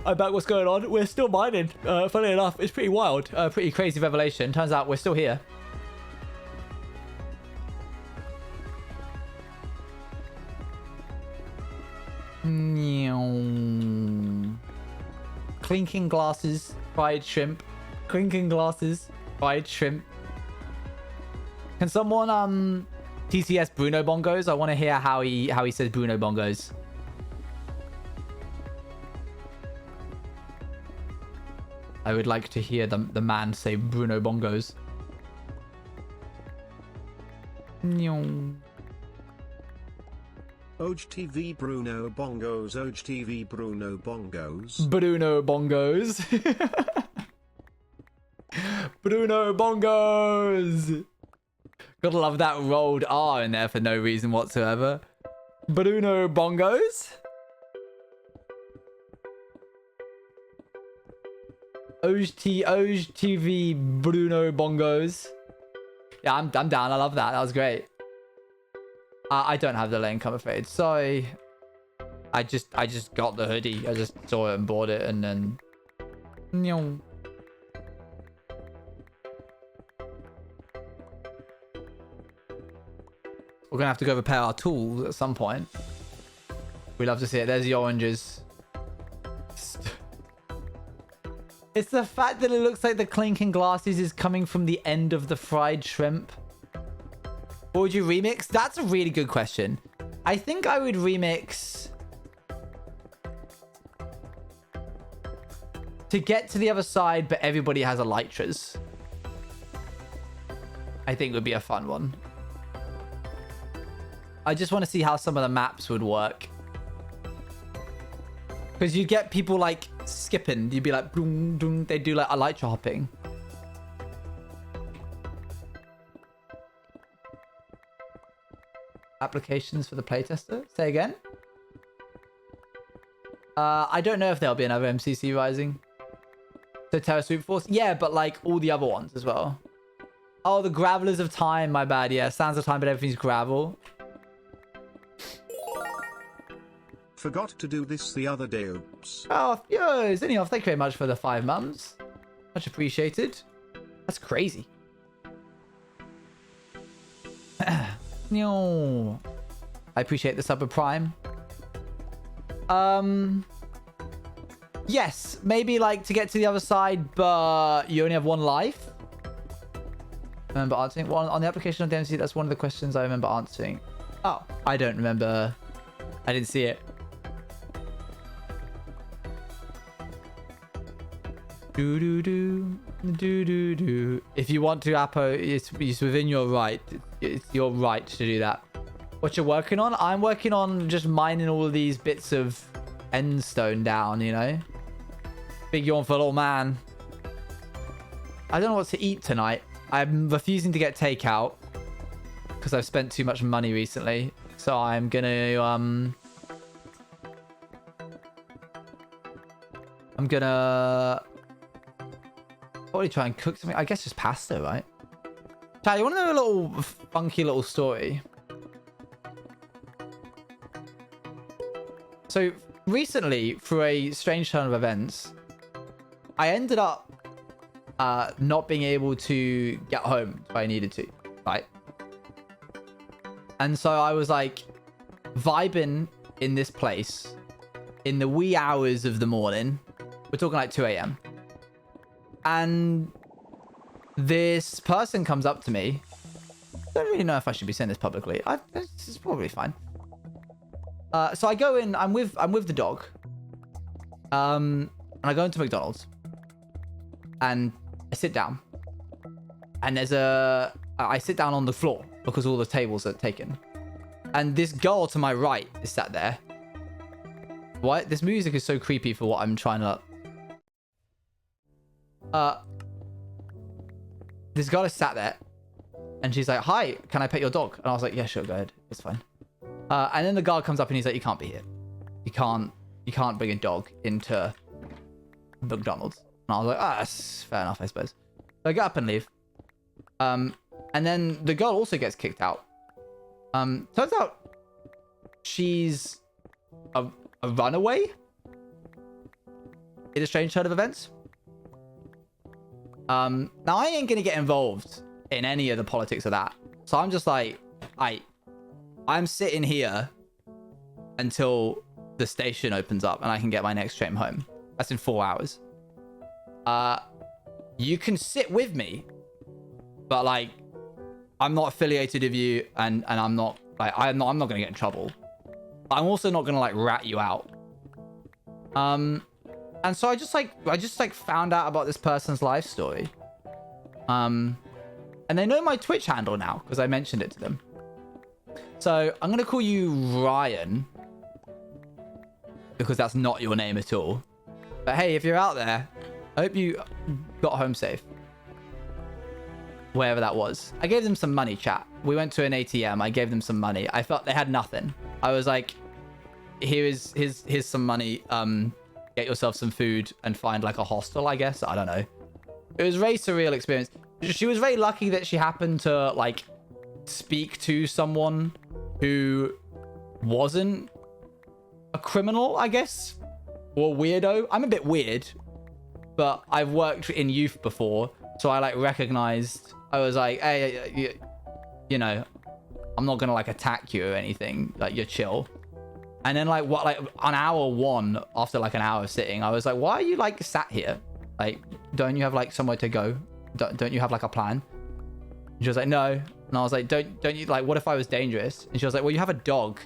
I'm back. What's going on? We're still mining. Funny enough, it's pretty wild. Pretty crazy revelation. Turns out we're still here. Clinking glasses, fried shrimp. Clinking glasses, fried shrimp. Can someone TCS Bruno Bongos? I want to hear how he says Bruno Bongos. I would like to hear the man say Bruno Bongos. Oj TV Bruno Bongos. Oj TV Bruno Bongos. Bruno Bongos. Bruno Bongos. Gotta love that rolled R in there for no reason whatsoever. Bruno Bongos. Oj TV Bruno Bongos. Yeah, I'm down. I love that. That was great. I don't have the link, I'm afraid. Sorry. I just got the hoodie. I just saw it and bought it, and then. We're gonna have to go repair our tools at some point. We love to see it. There's the oranges. It's the fact that it looks like the clinking glasses is coming from the end of the fried shrimp. What would you remix? That's a really good question. I think I would remix To Get to the Other Side, but everybody has elytras. I think would be a fun one. I just want to see how some of the maps would work. Because you get people like skipping. You'd be like, boom, boom. They do like elytra hopping. Applications for the playtester? Say again? I don't know if there'll be another MCC Rising. So Terra Swoop Force? Yeah, but like all the other ones as well. Oh, the Gravelers of Time. My bad. Yeah, Sands of Time, but everything's gravel. Forgot to do this the other day. Oops. Oh, yo, Zinioff, thank you very much for the 5 months. Much appreciated. That's crazy. No. I appreciate the sub of Prime. Yes, maybe like To Get to the Other Side, but you only have 1 life. I remember answering one on the application of the MC. That's one of the questions I remember answering. Oh, I don't remember. I didn't see it. Do do do do do do. If you want to, Apo, it's within your right. It's your right to do that. What you're working on? I'm working on just mining all of these bits of Endstone down. You know, big yawn for little man. I don't know what to eat tonight. I'm refusing to get takeout because I've spent too much money recently. So I'm gonna Probably try and cook something. I guess just pasta, right? Chad, you want to know a little funky little story? So recently, through a strange turn of events, I ended up not being able to get home if I needed to, right? And so I was like vibing in this place in the wee hours of the morning. We're talking like 2 a.m. And this person comes up to me. I don't really know if I should be saying this publicly. It's probably fine. So I go in. I'm with the dog. And I go into McDonald's. And I sit down. And I sit down on the floor because all the tables are taken. And this girl to my right is sat there. What? This music is so creepy for what I'm trying to... This girl is sat there. And she's like, hi, can I pet your dog? And I was like, yeah, sure, go ahead. It's fine. And then the guard comes up and he's like, you can't be here. You can't bring a dog into McDonald's. And I was like, that's fair enough, I suppose. So I get up and leave. And then the girl also gets kicked out. Turns out she's a runaway in a strange turn of events. Now I ain't gonna get involved in any of the politics of that. So I'm just like, I'm sitting here until the station opens up and I can get my next train home. That's in 4 hours. You can sit with me, but like, I'm not affiliated with you, and I'm not like, I'm not gonna get in trouble. I'm also not gonna like rat you out. And so I just found out about this person's life story. And they know my Twitch handle now because I mentioned it to them. So I'm gonna call you Ryan because that's not your name at all. But hey, if you're out there, I hope you got home safe. Wherever that was. I gave them some money, chat. We went to an ATM. I gave them some money. I felt they had nothing. I was like, here's some money. Get yourself some food and find like a hostel, I guess. I don't know. It was a very surreal experience. She was very lucky that she happened to like speak to someone who wasn't a criminal, I guess, or weirdo. I'm a bit weird, but I've worked in youth before, so I like recognized. I was like, hey, you know, I'm not gonna like attack you or anything. Like, you're chill. And then like on hour 1, after like an hour of sitting, I was like, why are you like sat here? Like, don't you have like somewhere to go? Don't you have like a plan? And she was like, no. And I was like, don't you like, what if I was dangerous? And she was like, well, you have a dog.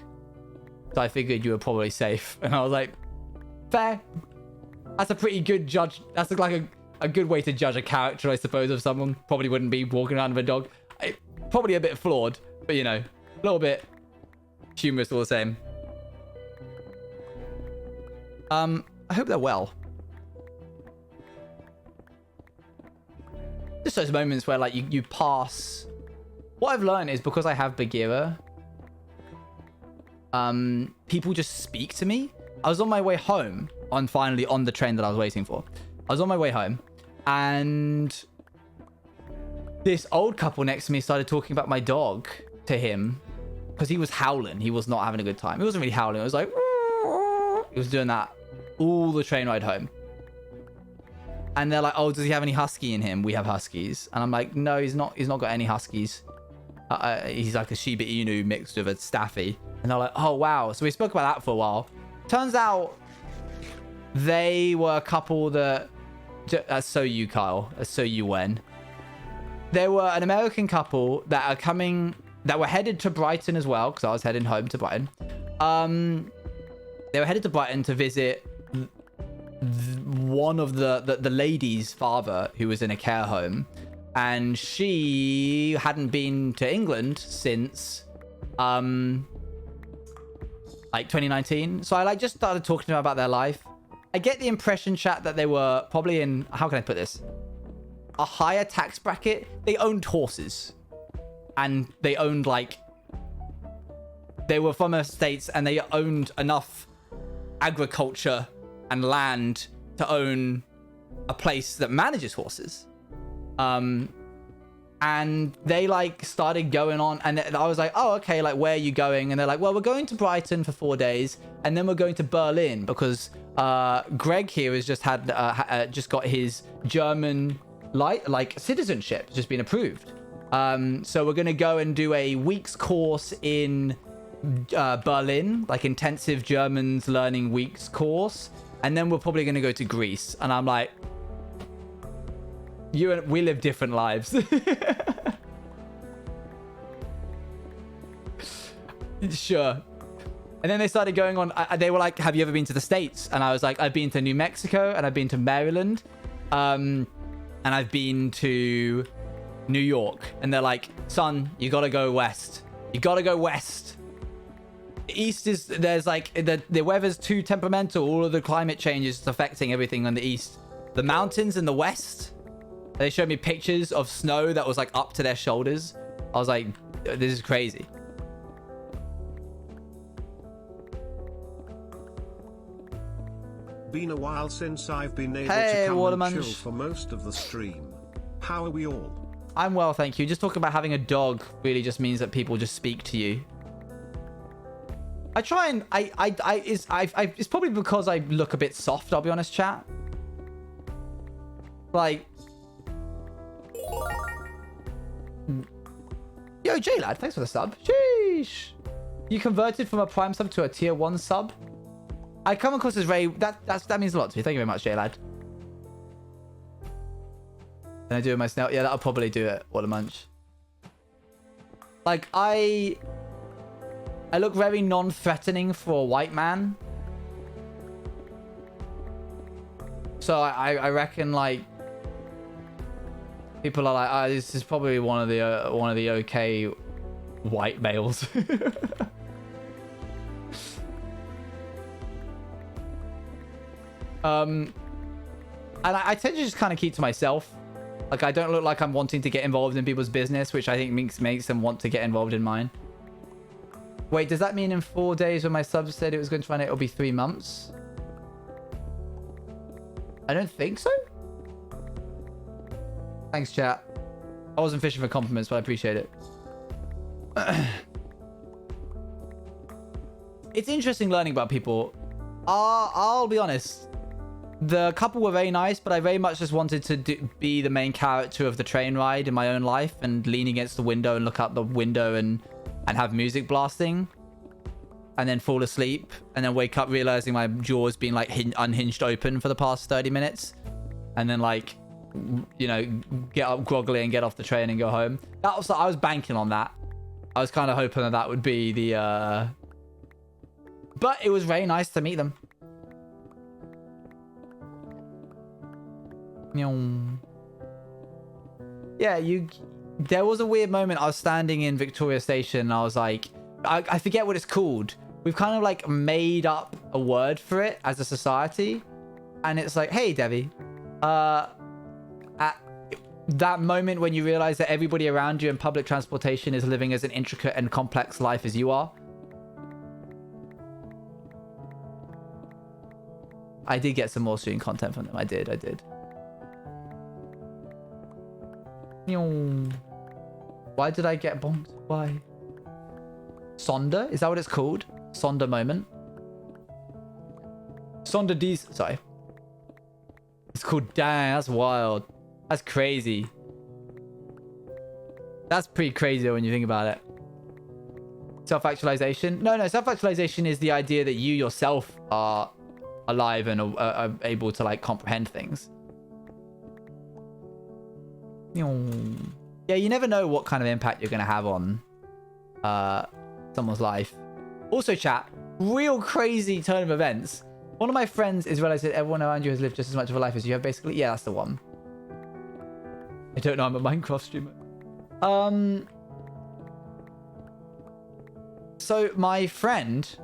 So I figured you were probably safe. And I was like, fair. That's a pretty good judge. That's like a good way to judge a character, I suppose, of someone. Probably wouldn't be walking around with a dog. Probably a bit flawed, but you know, a little bit humorous all the same. I hope they're well. Just those moments where like you pass. What I've learned is because I have Bagheera, people just speak to me. I was on my way home finally on the train that I was waiting for. I was on my way home and this old couple next to me started talking about my dog to him because he was howling. He was not having a good time. He wasn't really howling. It was like, he was doing that all the train ride home. And they're like, oh, does he have any husky in him? We have huskies. And I'm like, no, he's not got any huskies. He's like a Shiba Inu mixed with a Staffy. And they're like, oh, wow. So we spoke about that for a while. Turns out they were a couple that... That's so you, Kyle. That's so you, Wen. They were an American couple that were headed to Brighton as well, because I was heading home to Brighton. They were headed to Brighton to visit one of the lady's father who was in a care home, and she hadn't been to England since like 2019. So I like just started talking to them about their life. I get the impression, chat, that they were probably in, how can I put this, a higher tax bracket. They owned horses, and they owned like, they were from estates, and they owned enough agriculture and land to own a place that manages horses. And they like started going on, and I was like, oh, okay, like, where are you going? And they're like, well, we're going to Brighton for 4 days, and then we're going to Berlin because Greg here has just had just got his German like citizenship just been approved. So we're gonna go and do a week's course in Berlin, like intensive Germans learning weeks course, and then we're probably gonna go to Greece. And I'm like, we live different lives. Sure. And then they started going on. They were like, have you ever been to the States? And I was like, I've been to New Mexico, and I've been to Maryland, and I've been to New York. And they're like, son, you gotta go west. You gotta go west. East is, there's like, the weather's too temperamental. All of the climate change is affecting everything on the east. The mountains in the west, they showed me pictures of snow that was like up to their shoulders. I was like, this is crazy. Been a while since I've been able Hey, to come Watermunch. and chill for most of the stream. How are we all? I'm well, thank you. Just talking about having a dog really just means that people just speak to you. I try and it's probably because I look a bit soft, I'll be honest, chat. Like, yo, J-Lad, thanks for the sub. Sheesh. You converted from a Prime sub to a tier 1 sub? I come across as very... That means a lot to me. Thank you very much, J-Lad. Can I do it my snail? Yeah, that'll probably do it. What a munch. Like, I look very non-threatening for a white man. So I reckon, like, people are like, oh, this is probably one of the okay white males. And I tend to just kind of keep to myself. Like, I don't look like I'm wanting to get involved in people's business, which I think makes them want to get involved in mine. Wait, does that mean in 4 days when my sub said it was going to run it, it'll be 3 months? I don't think so. Thanks, chat. I wasn't fishing for compliments, but I appreciate it. It's interesting learning about people. I'll be honest. The couple were very nice, but I very much just wanted to be the main character of the train ride in my own life and lean against the window and look out the window and have music blasting. And then fall asleep and then wake up realizing my jaw's been like unhinged open for the past 30 minutes. And then, like, you know, get up groggily and get off the train and go home. I was banking on that. I was kind of hoping that would be the... But it was very nice to meet them. Yeah, there was a weird moment. I was standing in Victoria Station and I was like, I forget what it's called. We've kind of like made up a word for it as a society. And it's like, hey, Debbie, at that moment when you realize that everybody around you in public transportation is living as an intricate and complex life as you are. I did get some more stream content from them. I did. Why did I get bonked? Why? Sonder? Is that what it's called? Sonder moment? Sonder D's... Sorry. It's called... Dang, that's wild. That's crazy. That's pretty crazy when you think about it. Self-actualization? No. Self-actualization is the idea that you yourself are alive and are able to, like, comprehend things. Yeah, you never know what kind of impact you're going to have on someone's life. Also, chat, real crazy turn of events. One of my friends is realized that everyone around you has lived just as much of a life as you have, basically. Yeah, that's the one. I don't know, I'm a Minecraft streamer. So my friend,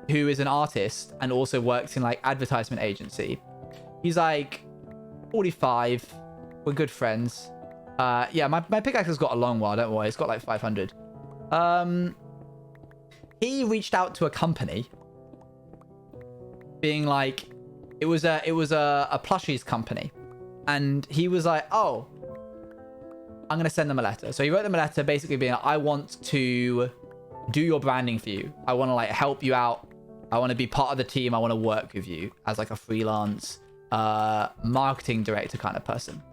who is an artist and also works in, like, advertisement agency, he's like 45. We're good friends. Yeah, my pickaxe has got a long while, don't worry. It's got like 500. He reached out to a company being like, it was a plushies company. And he was like, oh, I'm going to send them a letter. So he wrote them a letter basically being like, I want to do your branding for you. I want to like help you out. I want to be part of the team. I want to work with you as like a freelance marketing director kind of person.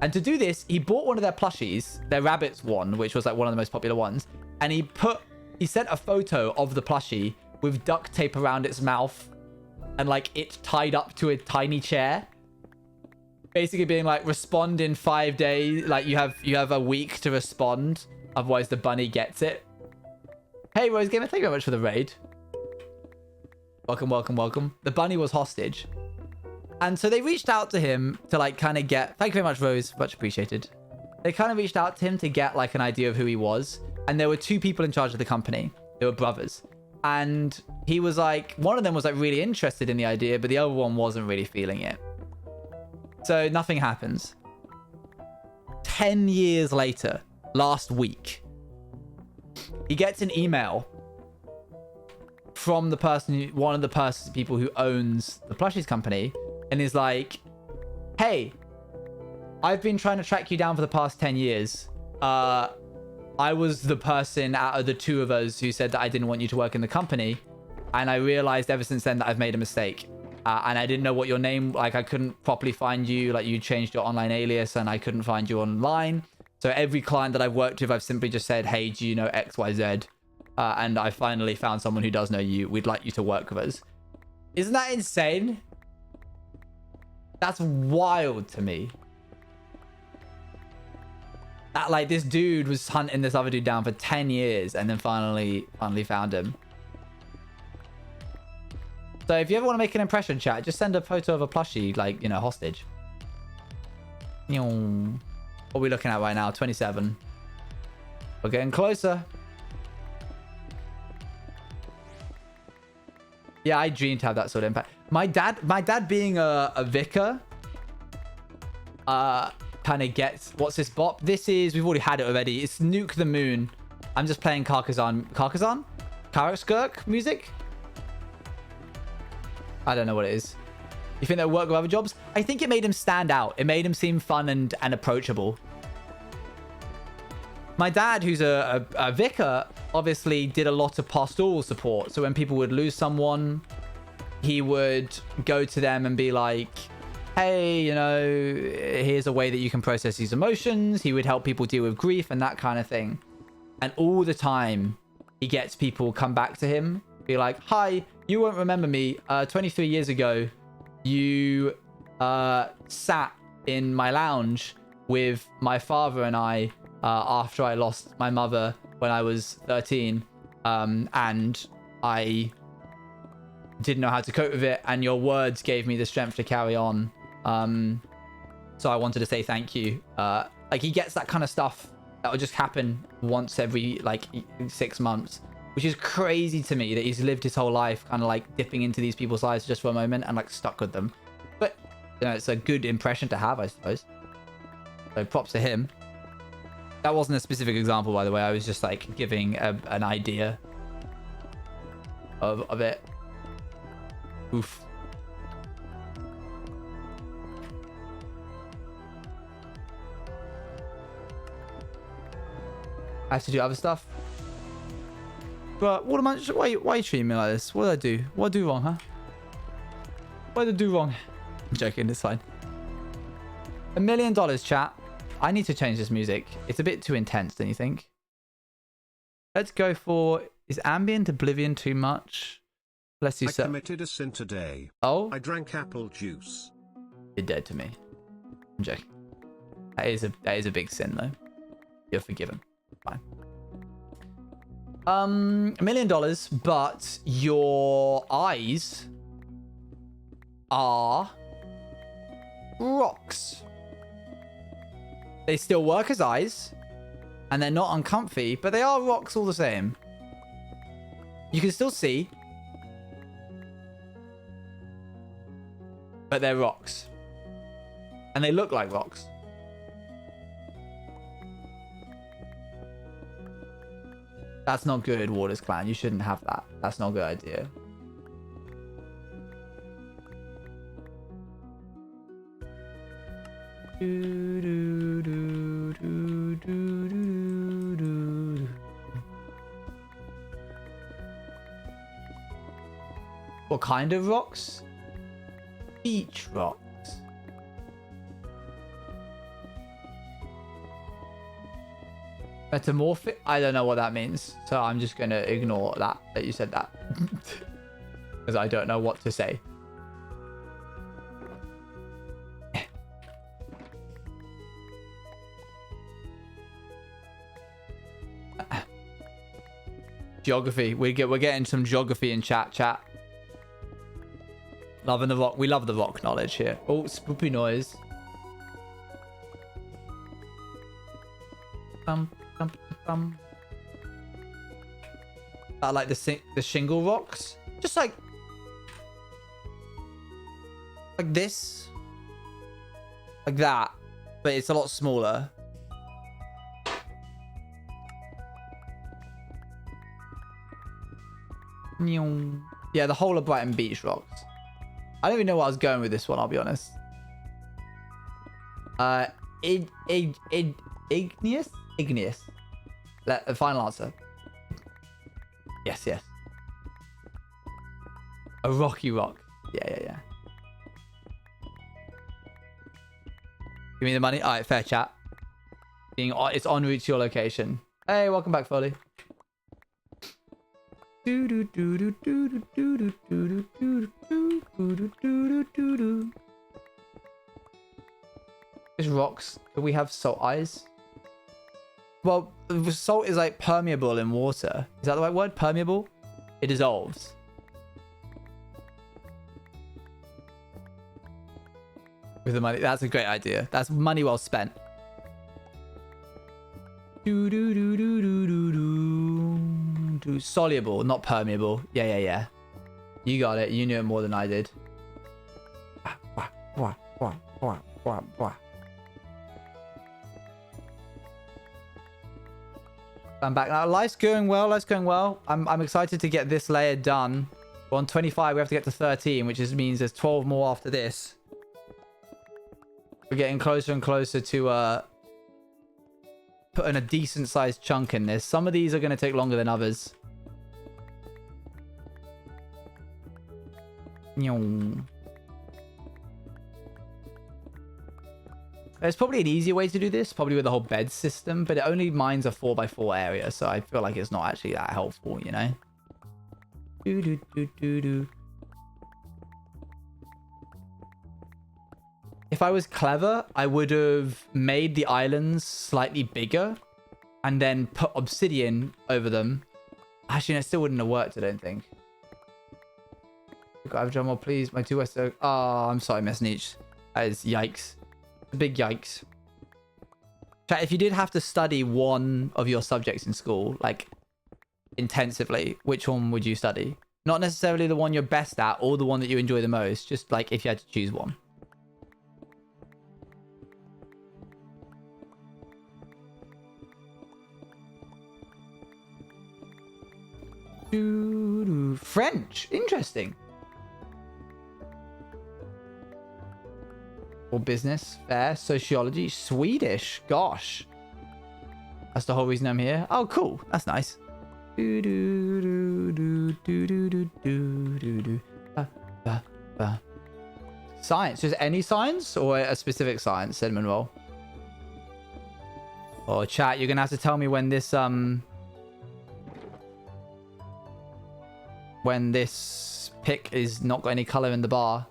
And to do this, he bought one of their plushies, their rabbits one, which was like one of the most popular ones. And he sent a photo of the plushie with duct tape around its mouth and like it tied up to a tiny chair. Basically being like, respond in 5 days. Like you have a week to respond. Otherwise the bunny gets it. Hey, Rose Gamer, thank you very much for the raid. Welcome, welcome, welcome. The bunny was hostage. And so they reached out to him to like kind of get... Thank you very much, Rose. Much appreciated. They kind of reached out to him to get like an idea of who he was. And there were 2 people in charge of the company. They were brothers. And he was like... One of them was like really interested in the idea, but the other one wasn't really feeling it. So nothing happens. 10 years later, last week, he gets an email from the person, one of the people who owns the plushies company, and is like, hey, I've been trying to track you down for the past 10 years. I was the person out of the 2 of us who said that I didn't want you to work in the company. And I realized ever since then that I've made a mistake. And I didn't know what your name, like I couldn't properly find you. Like you changed your online alias and I couldn't find you online. So every client that I've worked with, I've simply just said, hey, do you know XYZ? And I finally found someone who does know you. We'd like you to work with us. Isn't that insane? That's wild to me. That like this dude was hunting this other dude down for 10 years and then finally found him. So if you ever want to make an impression, chat, just send a photo of a plushie, like, you know, hostage. What are we looking at right now? 27. We're getting closer. Yeah, I dreamed to have that sort of impact. My dad being a vicar, kind of gets... What's this bop? This is... We've already had it already. It's Nuke the Moon. I'm just playing Carcassonne. Carcassonne? Karakskirk music? I don't know what it is. You think they'll work with other jobs? I think it made him stand out. It made him seem fun and approachable. My dad, who's a vicar, obviously did a lot of pastoral support. So when people would lose someone, he would go to them and be like, hey, you know, here's a way that you can process these emotions. He would help people deal with grief and that kind of thing. And all the time, he gets people come back to him, be like, hi, you won't remember me. 23 years ago, you sat in my lounge with my father and I after I lost my mother when I was 13. And I didn't know how to cope with it. And your words gave me the strength to carry on. So I wanted to say thank you. Like he gets that kind of stuff that will just happen once every like 6 months, which is crazy to me that he's lived his whole life kind of like dipping into these people's lives just for a moment and like stuck with them. But you know, it's a good impression to have, I suppose. So props to him. That wasn't a specific example, by the way. I was just like giving an idea of it. Oof. I have to do other stuff. But what am I? Why are you treating me like this? What did I do? What did I do wrong, huh? What did I do wrong? I'm joking. It's fine. $1 million, chat. I need to change this music. It's a bit too intense, don't you think? Let's go for... Is ambient oblivion too much? Let's do so. I committed a sin today. Oh? I drank apple juice. You're dead to me. I'm joking. That is a big sin, though. You're forgiven. Fine. $1 million, but your eyes are rocks. They still work as eyes, and they're not uncomfy, but they are rocks all the same. You can still see, but they're rocks. And they look like rocks. That's not good, Waters Clan. You shouldn't have that. That's not a good idea. kind of rocks? Beach rocks. Metamorphic? I don't know what that means. So I'm just going to ignore that you said that. Because I don't know what to say. Geography. We're getting some geography in chat. Loving the rock. We love the rock knowledge here. Oh, spoopy noise. I like the shingle rocks. Just like this. Like that. But it's a lot smaller. Yeah, the whole of Brighton Beach rocks. I don't even know where I was going with this one, I'll be honest. Igneous? Igneous. The final answer. Yes. A rocky rock. Yeah. Give me the money. All right, fair chat. It's en route to your location. Hey, welcome back, Foley. These rocks. Do we have salt eyes? Well, salt is like permeable in water. Is that the right word? Permeable? It dissolves. With the money. That's a great idea. That's money well spent. Soluble, not permeable. Yeah. You got it. You knew it more than I did. I'm back now. Life's going well. I'm excited to get this layer done. We're on 25. We have to get to 13, which means there's 12 more after this. We're getting closer and closer to putting a decent sized chunk in this. Some of these are going to take longer than others. There's probably an easier way to do this, probably with the whole bed system, but it only mines a 4x4 area, so I feel like it's not actually that helpful, you know? If I was clever, I would have made the islands slightly bigger and then put obsidian over them. Actually, it still wouldn't have worked, I don't think. Got to have a drum roll, please. My 2 West. Oh, I'm sorry, Mesnich. That is yikes. A big yikes. Chat, if you did have to study one of your subjects in school, like intensively, which one would you study? Not necessarily the one you're best at or the one that you enjoy the most. Just like if you had to choose one. French. Interesting. Or business, fair, sociology, Swedish. Gosh. That's the whole reason I'm here. Oh, cool. That's nice. Science. Just any science or a specific science, said Monroe. Oh, chat, you're going to have to tell me when this, when this pick is not got any color in the bar.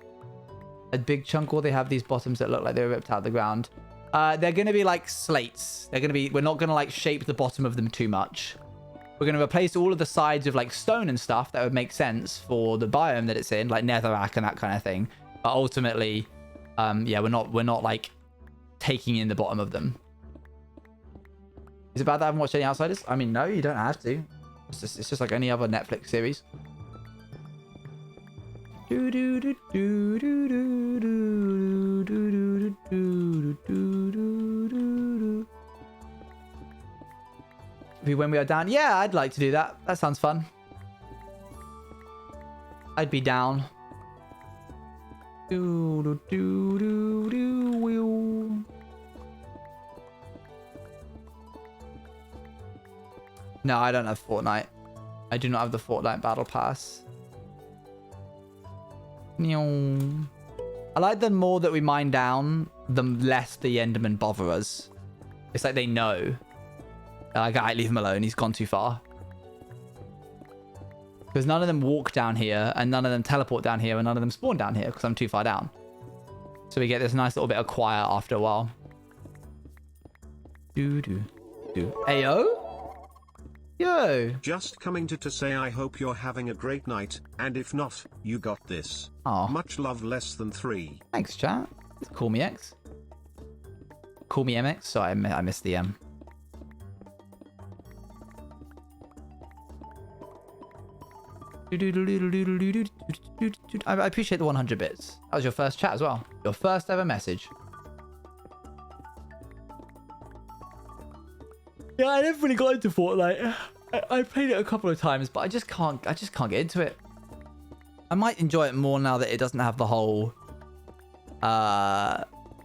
A big chunk, or they have these bottoms that look like they were ripped out of the ground. They're going to be like slates. They're going to be, we're not going to like shape the bottom of them too much. We're going to replace all of the sides with like stone and stuff that would make sense for the biome that it's in, like netherrack and that kind of thing. But ultimately, yeah, we're not like taking in the bottom of them. Is it bad that I haven't watched any Outsiders? I mean, no, you don't have to. It's just like any other Netflix series. When we are down, yeah, I'd like to do that. That sounds fun. I'd be down. No, I don't have Fortnite. I do not have the Fortnite Battle Pass. I like the more that we mine down, the less the Endermen bother us. It's like they know. Like, alright, leave him alone. He's gone too far. Because none of them walk down here, and none of them teleport down here, and none of them spawn down here because I'm too far down. So we get this nice little bit of quiet after a while. Ayo? Yo. Just coming to say I hope you're having a great night, and if not, you got this. Aw. Much love, less than 3. Thanks, chat. Call me X. Call me MX. Sorry, I missed the M. I appreciate the 100 bits. That was your first chat as well. Your first ever message. Yeah, I never really got into Fortnite. I played it a couple of times, but I just can't get into it. I might enjoy it more now that it doesn't have the whole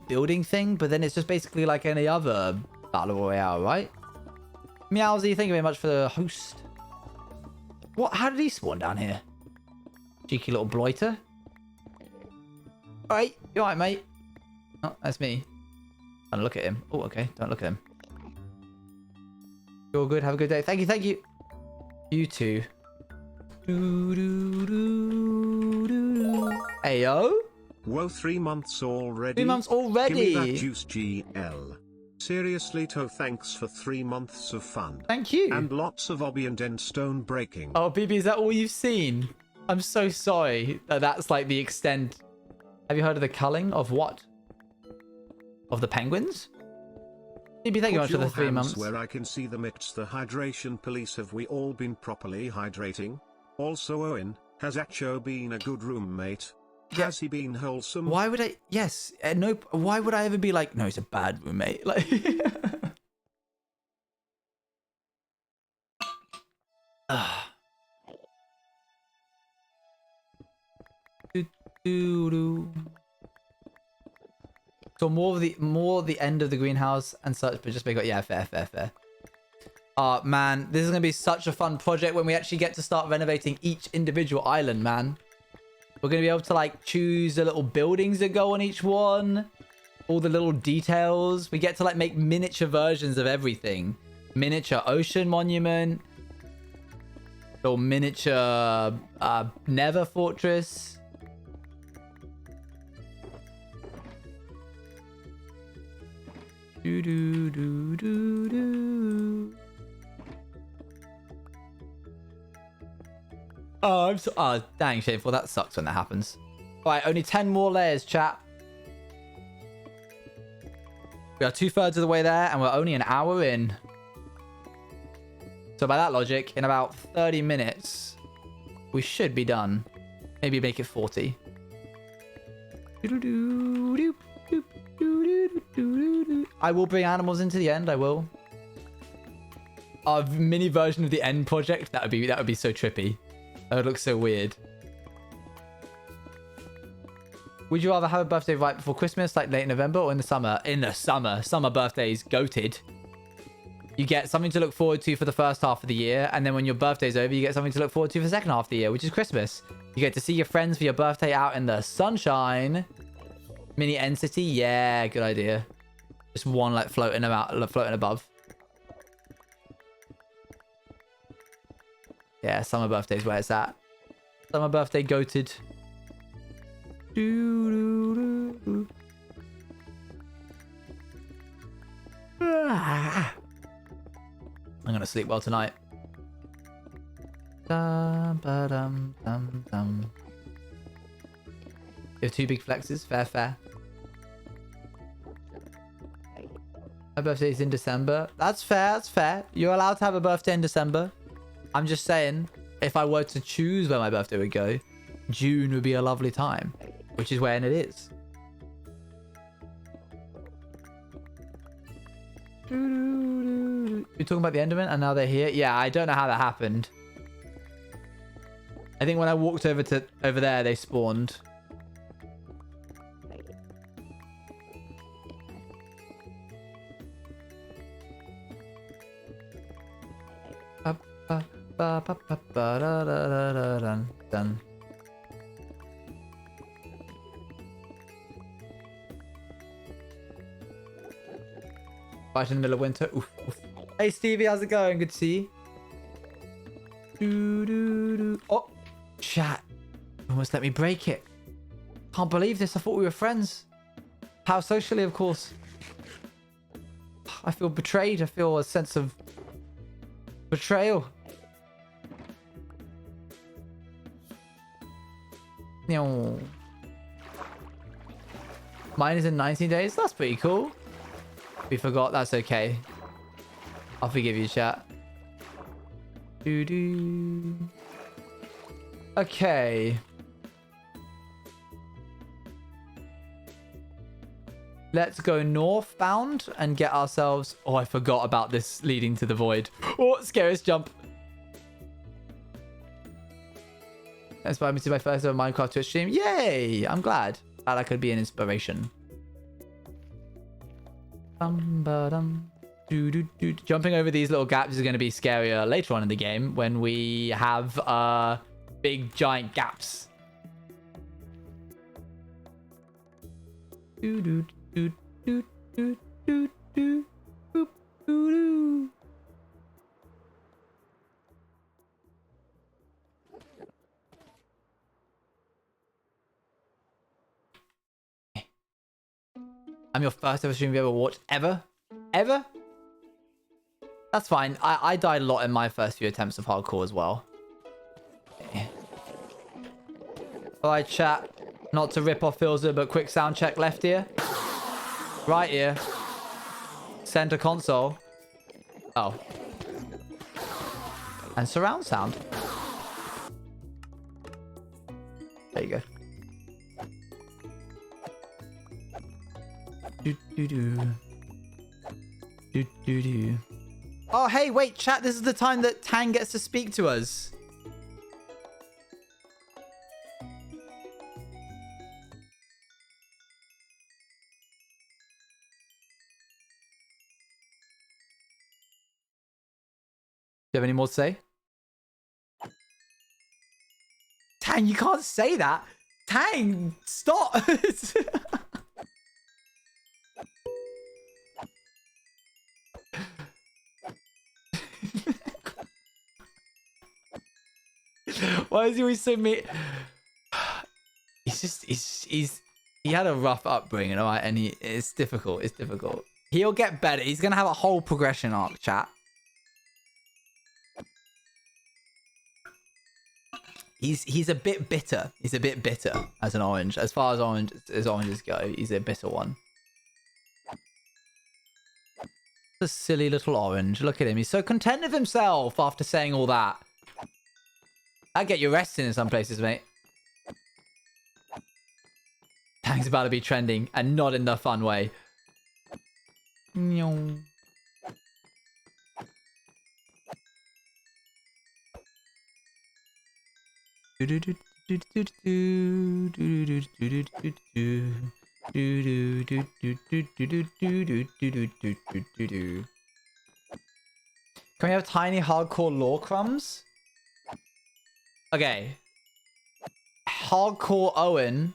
building thing, but then it's just basically like any other battle royale, right? Meowsy, thank you very much for the host. What? How did he spawn down here? Cheeky little bloiter. Alright, you alright, mate? Oh, that's me. Don't look at him. Oh, okay. Don't look at him. You're good. Have a good day. Thank you. Thank you. You too. Ayo? Whoa, 3 months already? 3 months already? Give me that juice, GL. Seriously, To, thanks for 3 months of fun. Thank you. And lots of Obby and Endstone breaking. Oh, BB, is that all you've seen? I'm so sorry that that's like the extent. Have you heard of the culling of what? Of the penguins? BB, thank you much for the 3 months. Where I can see them, it's the hydration police. Have we all been properly hydrating? Also, Owen, has Acho been a good roommate? Yeah. Has he been wholesome? Why would I? Yes. No. Why would I ever be like, no, he's a bad roommate? Like. So more the end of the greenhouse and such, but just make it, yeah, fair. Man, this is gonna be such a fun project when we actually get to start renovating each individual island, man. We're going to be able to like choose the little buildings that go on each one. All the little details. We get to like make miniature versions of everything. Miniature ocean monument. Little miniature nether fortress. Oh, I'm so... Oh, dang, shameful. That sucks when that happens. All right, only 10 more layers, chat. We are 2/3 of the way there, and we're only an hour in. So by that logic, in about 30 minutes, we should be done. Maybe make it 40. I will bring animals into the end, I will. Our mini version of the end project, that would be so trippy. That would look so weird. Would you rather have a birthday right before Christmas, like late November, or in the summer? In the summer. Summer birthdays, goated. You get something to look forward to for the first half of the year, and then when your birthday's over, you get something to look forward to for the second half of the year, which is Christmas. You get to see your friends for your birthday out in the sunshine. Mini End City, yeah, good idea. Just one like floating above. Yeah, summer birthday's where it's at. Summer birthday goated. I'm gonna sleep well tonight. You have 2 big flexes, fair. My birthday is in December. That's fair. You're allowed to have a birthday in December. I'm just saying, if I were to choose where my birthday would go, June would be a lovely time, which is when it is. You're talking about the Enderman and now they're here? Yeah, I don't know how that happened. I think when I walked over there, they spawned. Done. Right in the middle of winter. Oof, oof. Hey, Stevie, how's it going? Good to see you. Oh, chat. Almost let me break it. Can't believe this. I thought we were friends. How socially, of course. I feel betrayed. I feel a sense of betrayal. No. Mine is in 19 days. That's pretty cool. We forgot. That's okay. I'll forgive you, chat. Okay. Let's go northbound and get ourselves... Oh, I forgot about this leading to the void. Oh, scariest jump. Inspired me to my first ever Minecraft Twitch stream. Yay! I'm glad. Glad I could be an inspiration. Jumping over these little gaps is going to be scarier later on in the game when we have big giant gaps. I'm your first ever stream you ever watched. Ever? Ever? That's fine. I died a lot in my first few attempts of hardcore as well. Alright, chat. Not to rip off Filzer, but quick sound check. Left ear. Right ear. Center console. Oh. And surround sound. There you go. Oh, hey, wait, chat. This is the time that Tang gets to speak to us. Do you have any more to say? Tang, you can't say that. Tang, stop. Why is he always so mean? He had a rough upbringing, all right, and it's difficult. It's difficult. He'll get better. He's gonna have a whole progression arc, chat. He's a bit bitter. He's a bit bitter as an orange. As far as oranges go, he's a bitter one. The silly little orange. Look at him. He's so content with himself after saying all that. I'd get you resting in some places, mate. Tang's about to be trending, and not in the fun way. Can we have tiny hardcore lore crumbs? Okay. Hardcore Owen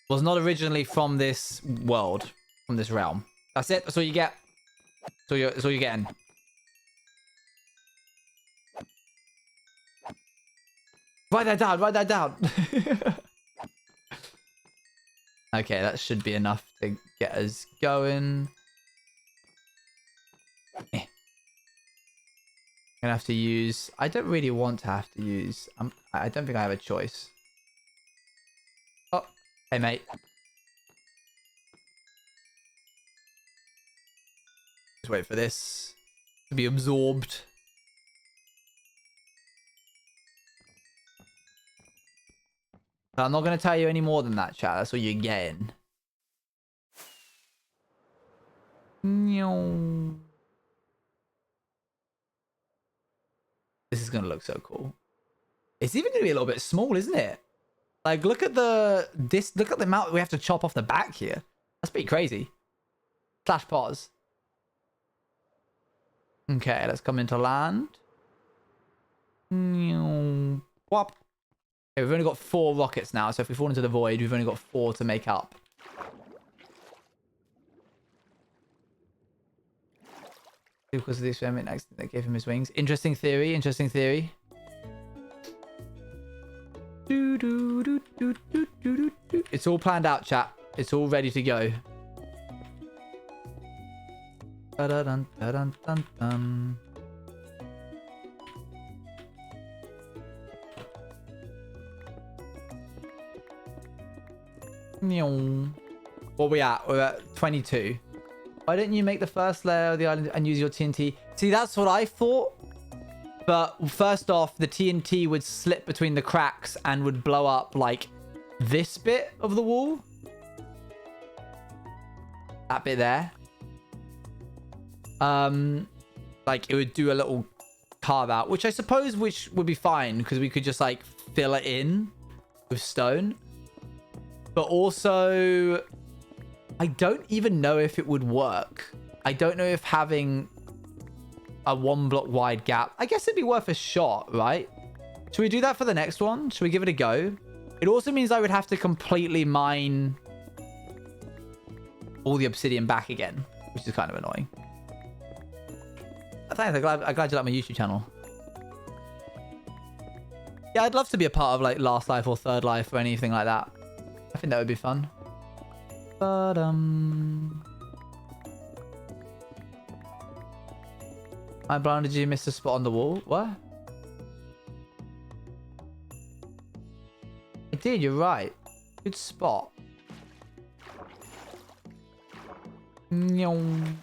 was not originally from this world, from this realm. That's it. That's all you get. That's all you're getting. Write that down. Write that down. Okay, that should be enough to get us going. Gonna have to use... I don't really want to have to use... I don't think I have a choice. Oh, hey mate. Just wait for this to be absorbed. But I'm not going to tell you any more than that, chat. That's what you're getting. This is going to look so cool. It's even going to be a little bit small, isn't it? Like, look at the amount we have to chop off the back here. That's pretty crazy. Slash pause. Okay, let's come into land. Whop. Okay, we've only got 4 rockets now, so if we fall into the void, we've only got 4 to make up. Because of the experiment accident that gave him his wings. Interesting theory. Interesting theory. It's all planned out, chat. It's all ready to go. Da-da-dun, da-dun, dun, dun. What are we at? We're at 22. Why don't you make the first layer of the island and use your TNT? See, that's what I thought. But first off, the TNT would slip between the cracks and would blow up like this bit of the wall. That bit there. Like it would do a little carve out, which I suppose would be fine because we could just like fill it in with stone. But also, I don't even know if it would work. I don't know if having a 1 block wide gap, I guess it'd be worth a shot, right? Should we do that for the next one? Should we give it a go? It also means I would have to completely mine all the obsidian back again, which is kind of annoying. Thanks, I'm glad you like my YouTube channel. Yeah, I'd love to be a part of like Last Life or Third Life or anything like that. I think that would be fun. But I blinded you, missed a spot on the wall. What? I did, you're right. Good spot. Nyong.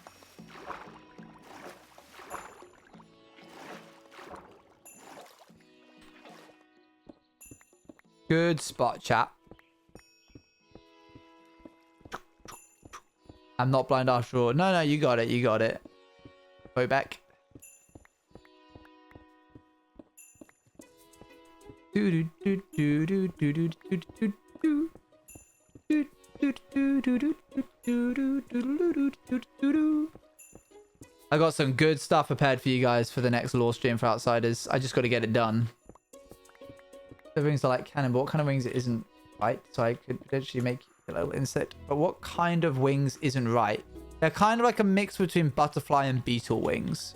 Good spot, chat. I'm not blind after all. No, you got it. You got it. Go back. I got some good stuff prepared for you guys for the next lore stream for Outsiders. I just got to get it done. The rings are like cannonball. What kind of wings it isn't right? So I could potentially make a little insect. But what kind of wings isn't right? They're kind of like a mix between butterfly and beetle wings.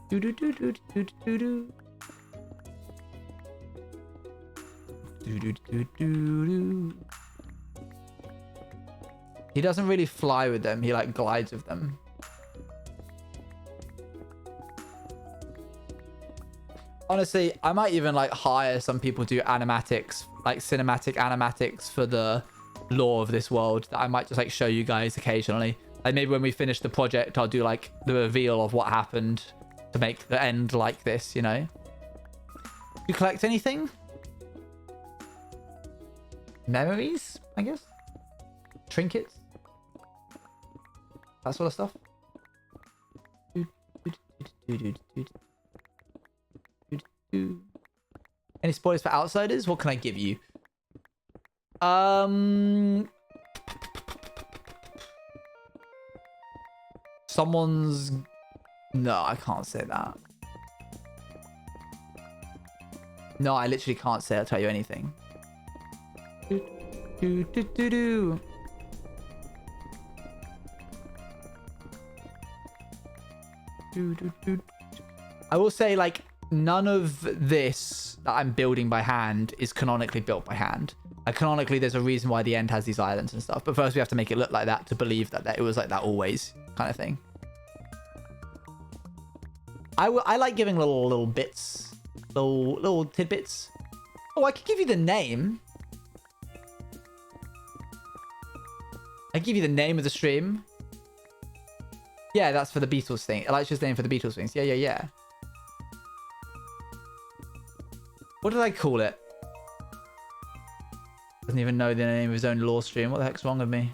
Do do do do do do do. Do do do do do. He doesn't really fly with them. He like glides with them. Honestly, I might even like hire some people to do animatics, like cinematic animatics for the lore of this world that I might just like show you guys occasionally. Like maybe when we finish the project, I'll do like the reveal of what happened to make the end like this, you know? Do you collect anything? Memories, I guess? Trinkets? That sort of stuff? Any spoilers for Outsiders? What can I give you? Someone's... No, I can't say that. No, I literally can't say I'll tell you anything. I will say, like, none of this that I'm building by hand is canonically built by hand. Like, canonically, there's a reason why the end has these islands and stuff. But first, we have to make it look like that to believe that it was like that always, kind of thing. I like giving little bits, little tidbits. Oh, I could give you the name. I give you the name of the stream. Yeah, that's for the Beatles thing. Elijah's name for the Beatles things. Yeah. What did I call it? Doesn't even know the name of his own lore stream. What the heck's wrong with me?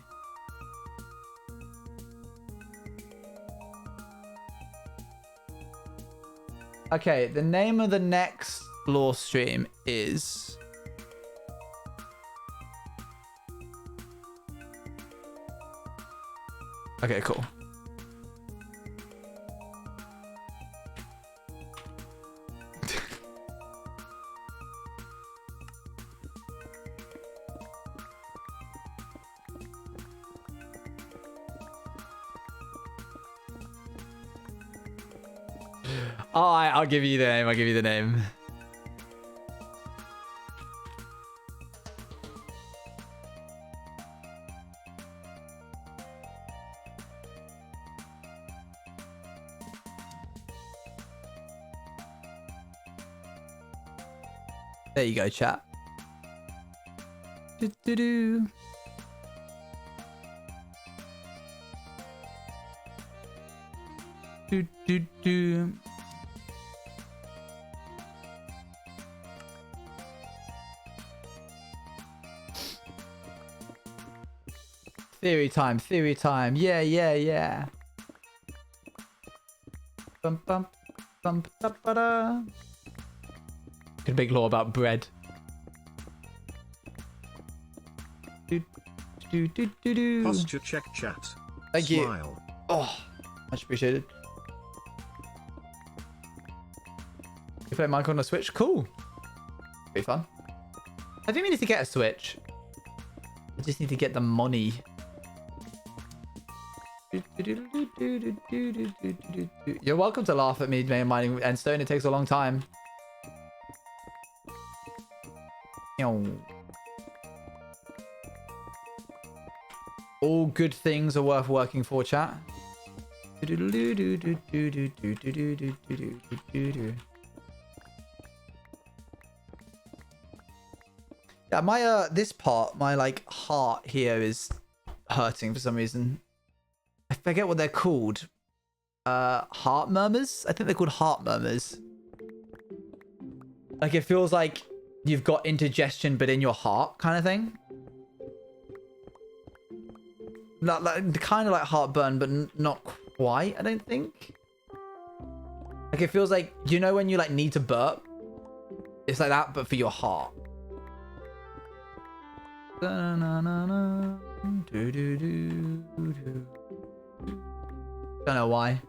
Okay, the name of the next lore stream is... Okay, cool. Oh, I'll give you the name. I'll give you the name. There you go, chat. Do-do-do. Do-do-do. Theory time, theory time. Yeah, yeah, yeah. Bum, bum, bum, da, ba, da. Could make law about bread. Do, do, do, do, do. Posture check chat. Thank Smile. you. Oh, much appreciated. You play Minecraft on a Switch? Cool. Pretty fun. I think we need to get a Switch. I just need to get the money. You're welcome to laugh at me mining Endstone. It takes a long time. All good things are worth working for, chat. Yeah, my this part, my like heart here is hurting for some reason. I forget what they're called. Heart murmurs? I think they're called heart murmurs. Like it feels like you've got indigestion but in your heart kind of thing. Not like kind of like heartburn, but not quite, I don't think. Like it feels like, you know when you like need to burp? It's like that, but for your heart. Don't know why.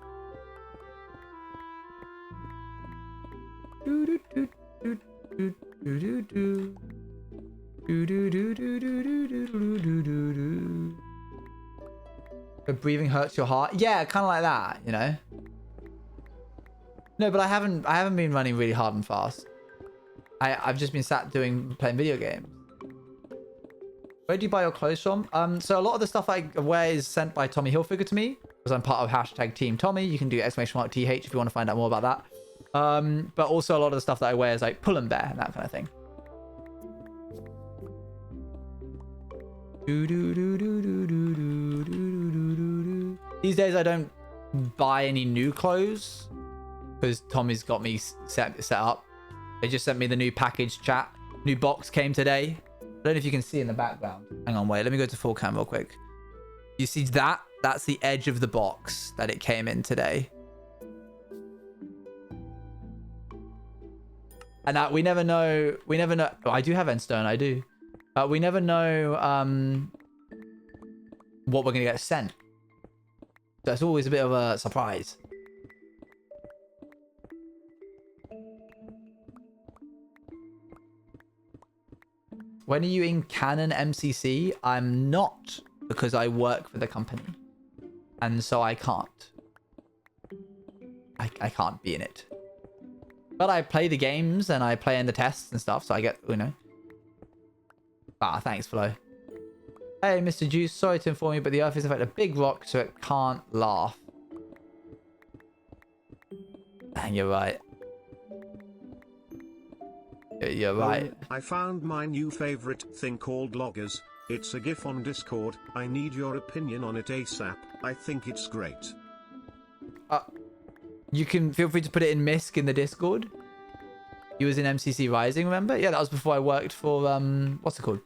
The breathing hurts your heart. Yeah, kind of like that, you know. No, but I haven't been running really hard and fast. I've just been playing video games. Where do you buy your clothes from? So a lot of the stuff I wear is sent by Tommy Hilfiger to me because I'm part of hashtag Team Tommy. You can do !TH if you want to find out more about that. But also a lot of the stuff that I wear is like Pull and Bear and that kind of thing. These days I don't buy any new clothes because Tommy's got me set up. They just sent me the new package, chat. New box came today. I don't know if you can see in the background. Hang on, wait. Let me go to full cam real quick. You see that? That's the edge of the box that it came in today. And we never know. We never know. Oh, I do have Endstone. I do. We never know what we're going to get sent. That's always a bit of a surprise. When are you in Canon MCC? I'm not, because I work for the company. And so I can't. I can't be in it. But I play the games and I play in the tests and stuff, so I get, you know. Ah, thanks, Flo. Hey, Mr. Juice, sorry to inform you, but the Earth is in fact a big rock, so it can't laugh. And you're right. You're right. I found my new favorite thing called loggers. It's a GIF on Discord. I need your opinion on it ASAP. I think it's great. You can feel free to put it in MISC in the Discord. You was in MCC Rising, remember? Yeah, that was before I worked for, what's it called?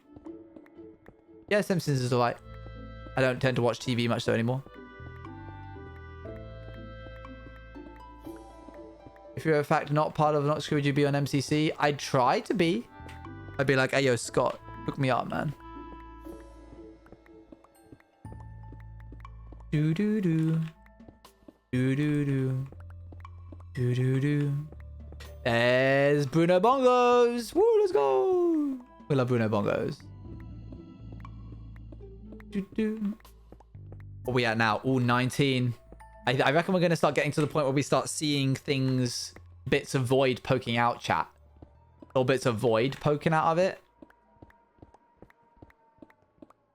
Yeah, Simpsons is alright. I don't tend to watch TV much though anymore. If you're in fact not part of Not Screw, would you be on MCC? I'd try to be. I'd be like, hey, yo, Scott, hook me up, man. Do-do-do. Do-do-do. Do-do-do. There's Bruno Bongos. Woo, let's go. We love Bruno Bongos. Do-do. What are we at now? All 19. I reckon we're going to start getting to the point where we start seeing things, bits of void poking out, chat. Or bits of void poking out of it.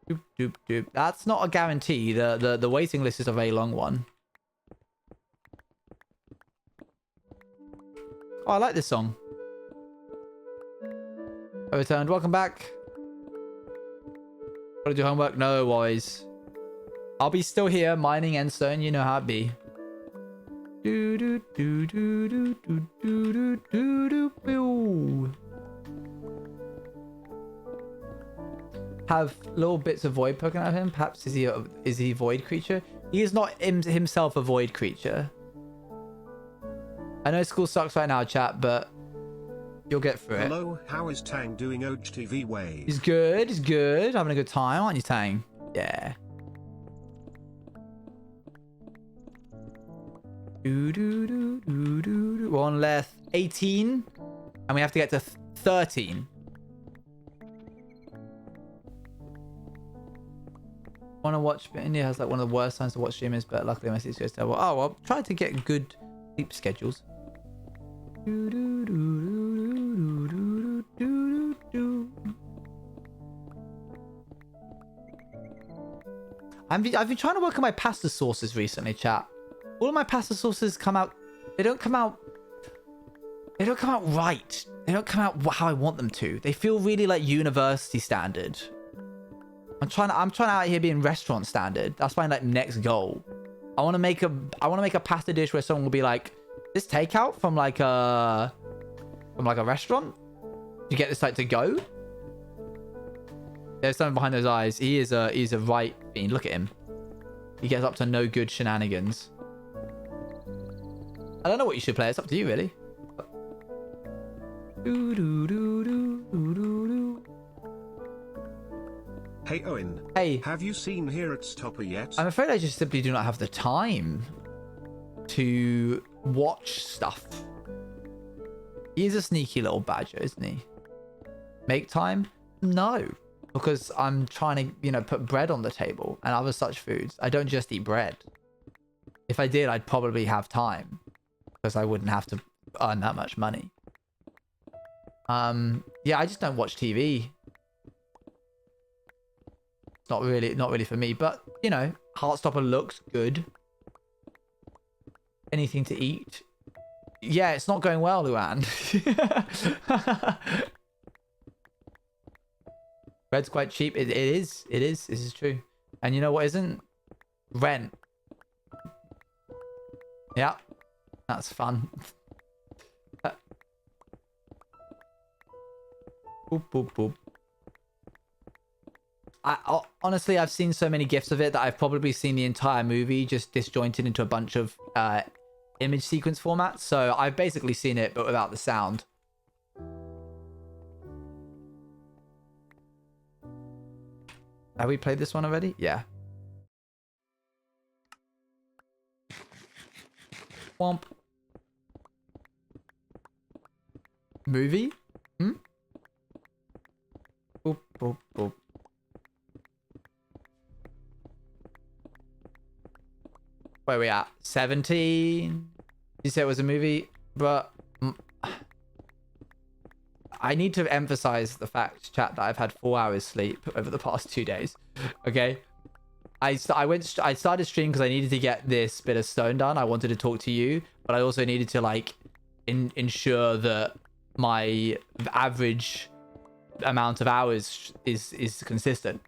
Doop, doop, doop. That's not a guarantee. The waiting list is a very long one. Oh, I like this song. I returned. Welcome back. Gotta do homework? No worries. I'll be still here mining Endstone. You know how it be. Do do do do do do do do do do. Have little bits of void poking out of him. Perhaps is he a void creature? He is not himself a void creature. I know school sucks right now, chat, but you'll get through it. Hello, how is Tang doing? OGTV ways. He's good. He's good. Having a good time, aren't you, Tang? Yeah. Do, do, do, do, do, do. We're on left 18, and we have to get to 13. Want to watch, but India has like one of the worst times to watch streamers, but luckily my sleep goes terrible. Oh, well, try to get good sleep schedules. Do, do, do, do, do, do, do, do. I've been trying to work on my pasta sauces recently, chat. All of my pasta sauces come out. They don't come out right. They don't come out how I want them to. They feel really like university standard. I'm trying out here being restaurant standard. That's my like next goal. I want to make a pasta dish where someone will be like, this takeout from like a restaurant. You get this like to go. There's something behind those eyes. He's a right fiend. Look at him. He gets up to no good shenanigans. I don't know what you should play. It's up to you, really. Do, do, do, do, do, do, do. Hey Owen. Hey. Have you seen Here It's Topper yet? I'm afraid I just simply do not have the time to watch stuff. He is a sneaky little badger, isn't he? Make time? No. Because I'm trying to, you know, put bread on the table and other such foods. I don't just eat bread. If I did, I'd probably have time. Because I wouldn't have to earn that much money. Yeah, I just don't watch TV. It's not really for me. But, you know, Heartstopper looks good. Anything to eat? Yeah, it's not going well, Luan. Bread's quite cheap. It is. It is. This is true. And you know what isn't? Rent. Yeah. That's fun. Boop, boop, boop. Honestly, I've seen so many gifs of it that I've probably seen the entire movie just disjointed into a bunch of image sequence formats. So I've basically seen it, but without the sound. Have we played this one already? Yeah. Womp. Movie? Hmm? Boop, boop, boop. Where are we at? 17? You said it was a movie? But I need to emphasize the fact, chat, that I've had 4 hours sleep over the past 2 days. Okay? I started stream because I needed to get this bit of stone done. I wanted to talk to you, but I also needed to like ensure that my average amount of hours is consistent.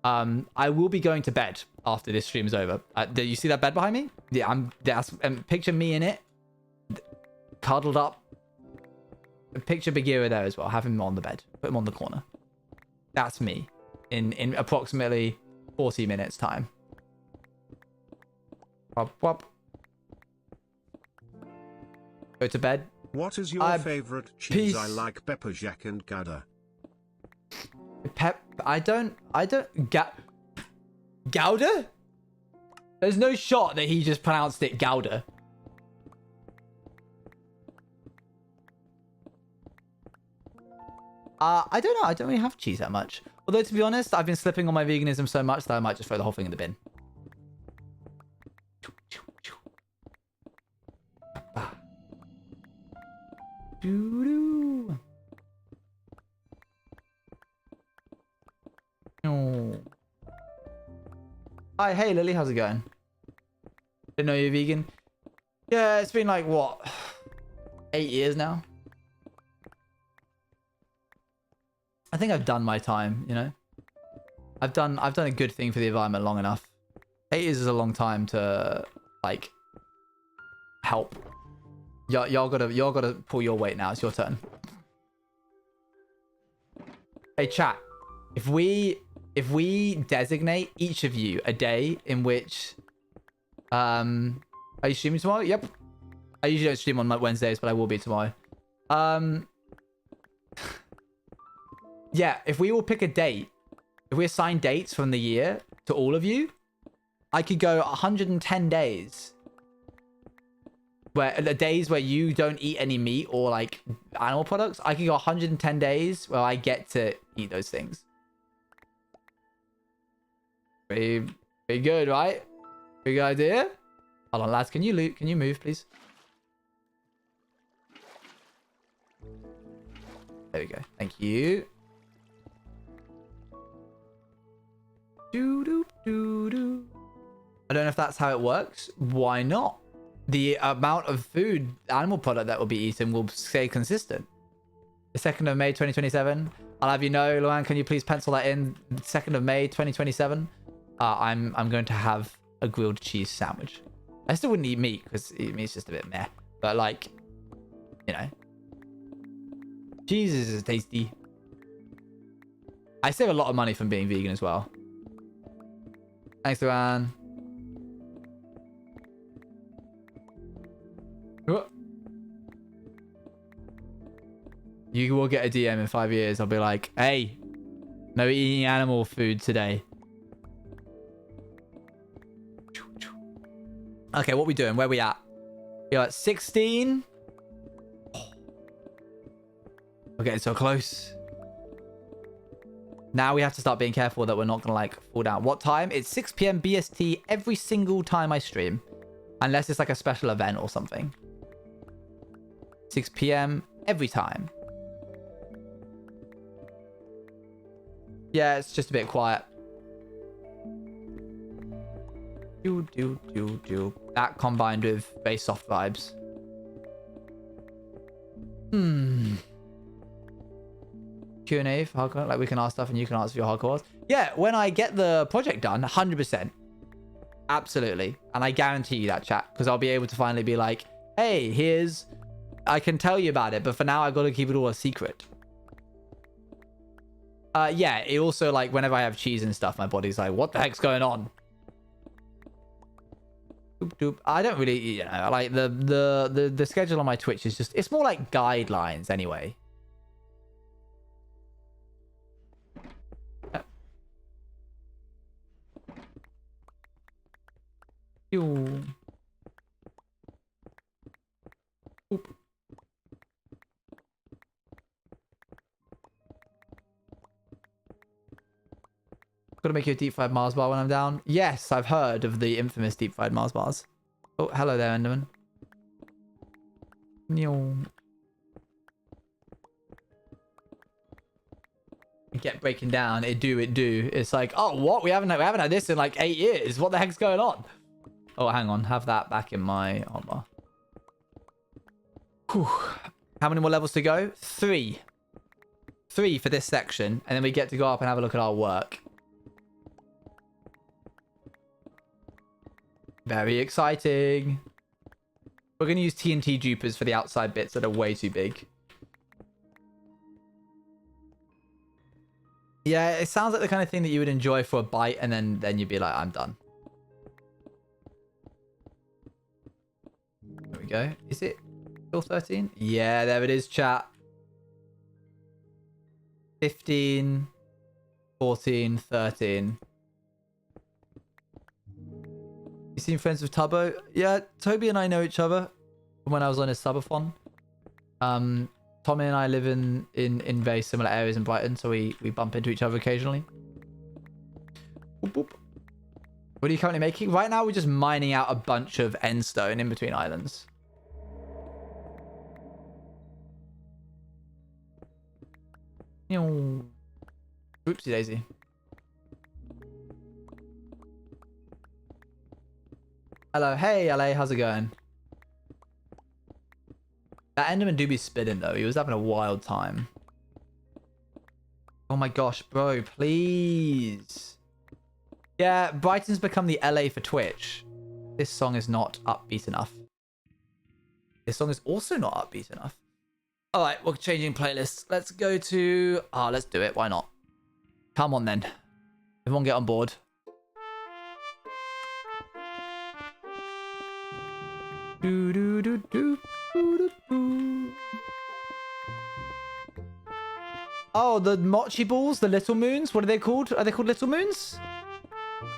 I will be going to bed after this stream is over. Do you see that bed behind me? Yeah, picture me in it, cuddled up. Picture Bagheera there as well. Have him on the bed. Put him on the corner. That's me in approximately 40 minutes time. Wop, wop. Go to bed. What is your favorite cheese? Peace. I like pepper jack and Gouda. Gouda? There's no shot that he just pronounced it Gouda. I don't know. I don't really have cheese that much. Although, to be honest, I've been slipping on my veganism so much that I might just throw the whole thing in the bin. Meow. Hi, hey Lily, how's it going? Didn't know you're vegan. Yeah, it's been like what, 8 years now. I think I've done my time, you know. I've done a good thing for the environment long enough. 8 years is a long time to like help. Y'all gotta pull your weight now. It's your turn. Hey chat, if we designate each of you a day in which are you streaming tomorrow? Yep. I usually don't stream on Wednesdays, but I will be tomorrow. Yeah, if we all pick a date, if we assign dates from the year to all of you, I could go 110 days. Where the days where you don't eat any meat or like animal products, I could go 110 days where I get to eat those things. Pretty good, right? Pretty good idea. Hold on, lads. Can you move, please? There we go. Thank you. I don't know if that's how it works. Why not? The amount of food, animal product that will be eaten will stay consistent. The 2nd of May, 2027. I'll have you know, Luan, can you please pencil that in? 2nd of May, 2027. I'm going to have a grilled cheese sandwich. I still wouldn't eat meat because meat's just a bit meh. But like, you know, cheese is tasty. I save a lot of money from being vegan as well. Thanks, Luan. You will get a DM in 5 years. I'll be like, hey, no eating animal food today. Okay, what we doing? Where we at? You're at 16. We're getting so close. Now we have to start being careful that we're not gonna like fall down. What time? It's 6 p.m. BST every single time I stream. Unless it's like a special event or something. 6 p.m. every time. Yeah, it's just a bit quiet. That combined with very soft vibes. Q&A for hardcore, like we can ask stuff and you can answer your hardcores. Yeah, when I get the project done, 100%. Absolutely. And I guarantee you that, chat, because I'll be able to finally be like, hey, I can tell you about it, but for now I've got to keep it all a secret. Yeah, it also, like, whenever I have cheese and stuff, my body's like, what the heck's going on? I don't really, you know, like the schedule on my Twitch is just, it's more like guidelines anyway. Oop. Gotta make you a deep fried Mars bar when I'm down. Yes, I've heard of the infamous deep fried Mars bars. Oh, hello there, Enderman. Get breaking down. It do. It's like, oh, what? We haven't had this in like 8 years. What the heck's going on? Oh, hang on. Have that back in my armor. Whew. How many more levels to go? 3. 3 for this section, and then we get to go up and have a look at our work. Very exciting. We're going to use TNT dupers for the outside bits that are way too big. Yeah, it sounds like the kind of thing that you would enjoy for a bite, and then you'd be like, I'm done. There we go. Is it still 13? Yeah, there it is, chat. 15, 14, 13. You seen Friends with Tubbo? Yeah, Toby and I know each other from when I was on his subathon. Tommy and I live in very similar areas in Brighton, so we bump into each other occasionally. Boop, boop. What are you currently making? Right now, we're just mining out a bunch of Endstone in between islands. Oopsie daisy. Hello. Hey, LA. How's it going? That Enderman do be spitting, though. He was having a wild time. Oh my gosh, bro. Please. Yeah, Brighton's become the LA for Twitch. This song is not upbeat enough. This song is also not upbeat enough. All right, we're changing playlists. Let's go to... let's do it. Why not? Come on, then. Everyone get on board. Do, do, do, do, do, do, do. Oh, the mochi balls, the little moons. What are they called? Are they called little moons?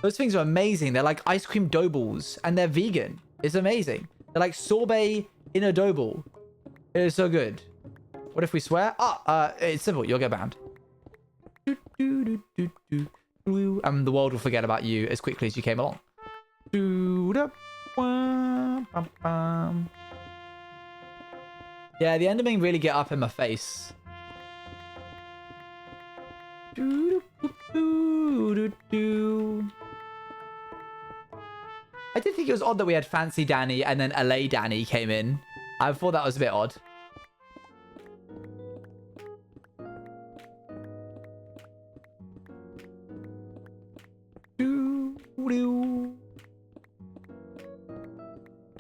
Those things are amazing. They're like ice cream dough balls, and they're vegan. It's amazing. They're like sorbet in a dough ball. It is so good. What if we swear? It's simple. You'll get banned. And the world will forget about you as quickly as you came along. Yeah, the Endermen really get up in my face. I did think it was odd that we had Fancy Danny and then LA Danny came in. I thought that was a bit odd.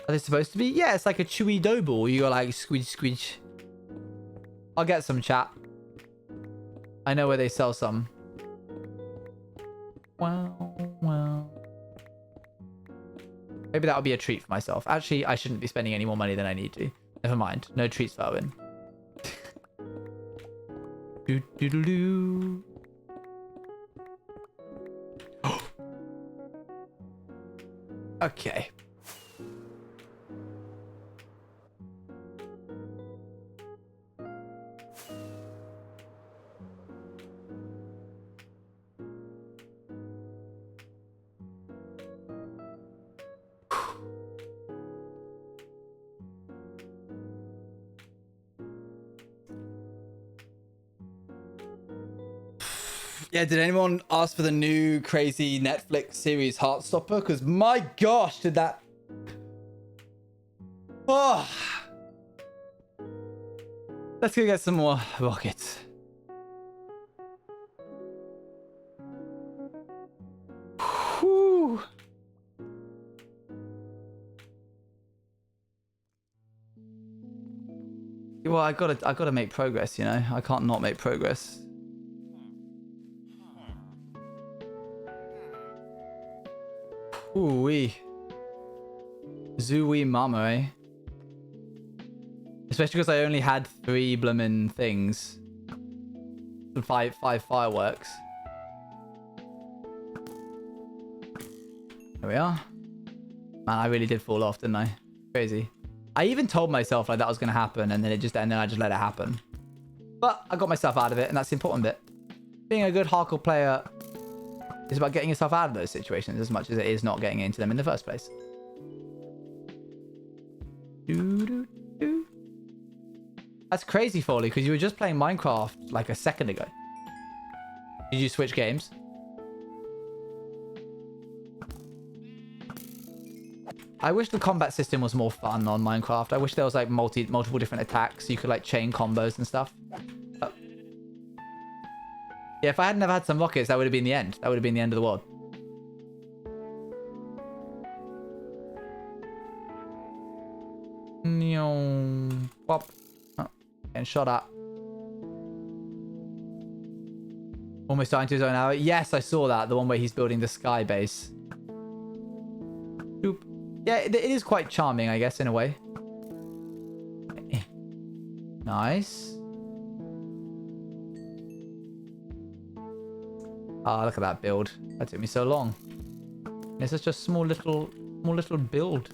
Are they supposed to be? Yeah, it's like a chewy dough ball. You go like squeeze, squeeze. I'll get some, chat. I know where they sell some. Wow. Maybe that'll be a treat for myself. Actually, I shouldn't be spending any more money than I need to. Never mind. No treats for Owen. Do, do, do, do. Okay. Yeah, did anyone ask for the new crazy Netflix series Heartstopper? Because my gosh, did that... Oh. Let's go get some more rockets. Whew. Well, I gotta make progress, you know? I can't not make progress. Ooh-wee. Zoo-wee mama, eh? Especially because I only had 3 bloomin' things. And 5 fireworks. There we are. Man, I really did fall off, didn't I? Crazy. I even told myself like that was gonna happen, and then I just let it happen. But I got myself out of it, and that's the important bit. Being a good hardcore player is about getting yourself out of those situations as much as it is not getting into them in the first place. That's crazy, Foley, because you were just playing Minecraft like a second ago. Did you switch games? I wish the combat system was more fun on Minecraft. I wish there was like multiple different attacks. You could like chain combos and stuff. Yeah, if I had never had some rockets, that would have been the end. That would have been the end of the world. Pop. Oh, getting shot at. Almost dying to his own arrow. Yes, I saw that. The one where he's building the sky base. Boop. Yeah, it is quite charming, I guess, in a way. Nice. Ah, look at that build. That took me so long. It's such a small little build.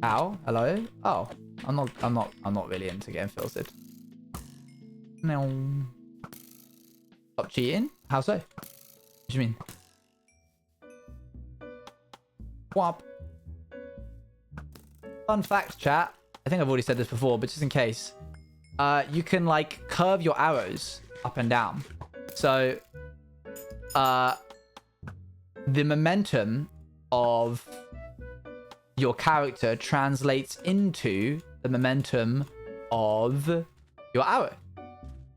Ow, hello. Oh, I'm not really into getting filtered. No. Stop cheating? How so? What do you mean? Whop. Fun fact, chat. I think I've already said this before, but just in case. You can like curve your arrows up and down. So the momentum of your character translates into the momentum of your arrow.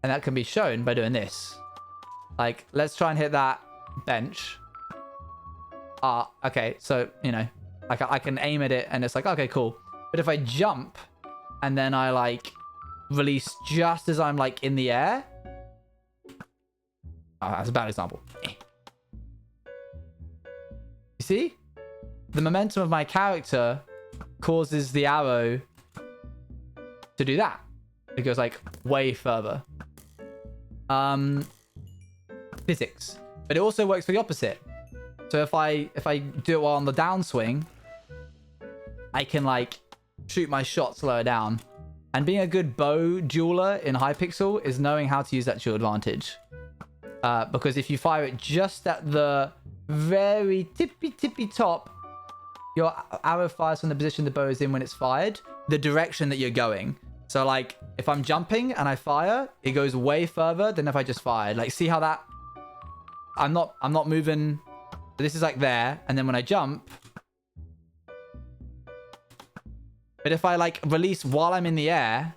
And that can be shown by doing this. Like, let's try and hit that bench. Okay, so, you know, like I can aim at it and it's like, okay, cool. But if I jump and then I like release just as I'm like in the air. Oh, that's a bad example. You see? The momentum of my character causes the arrow to do that. It goes like way further. Physics. But it also works for the opposite. So if I do it while on the downswing, I can like shoot my shot slower down. And being a good bow dueler in Hypixel is knowing how to use that to your advantage. Because if you fire it just at the very tippy top, your arrow fires from the position the bow is in when it's fired, the direction that you're going. So like if I'm jumping and I fire, it goes way further than if I just fired. Like see how that I'm not moving. This is like there, and then when I jump, but if I like release while I'm in the air,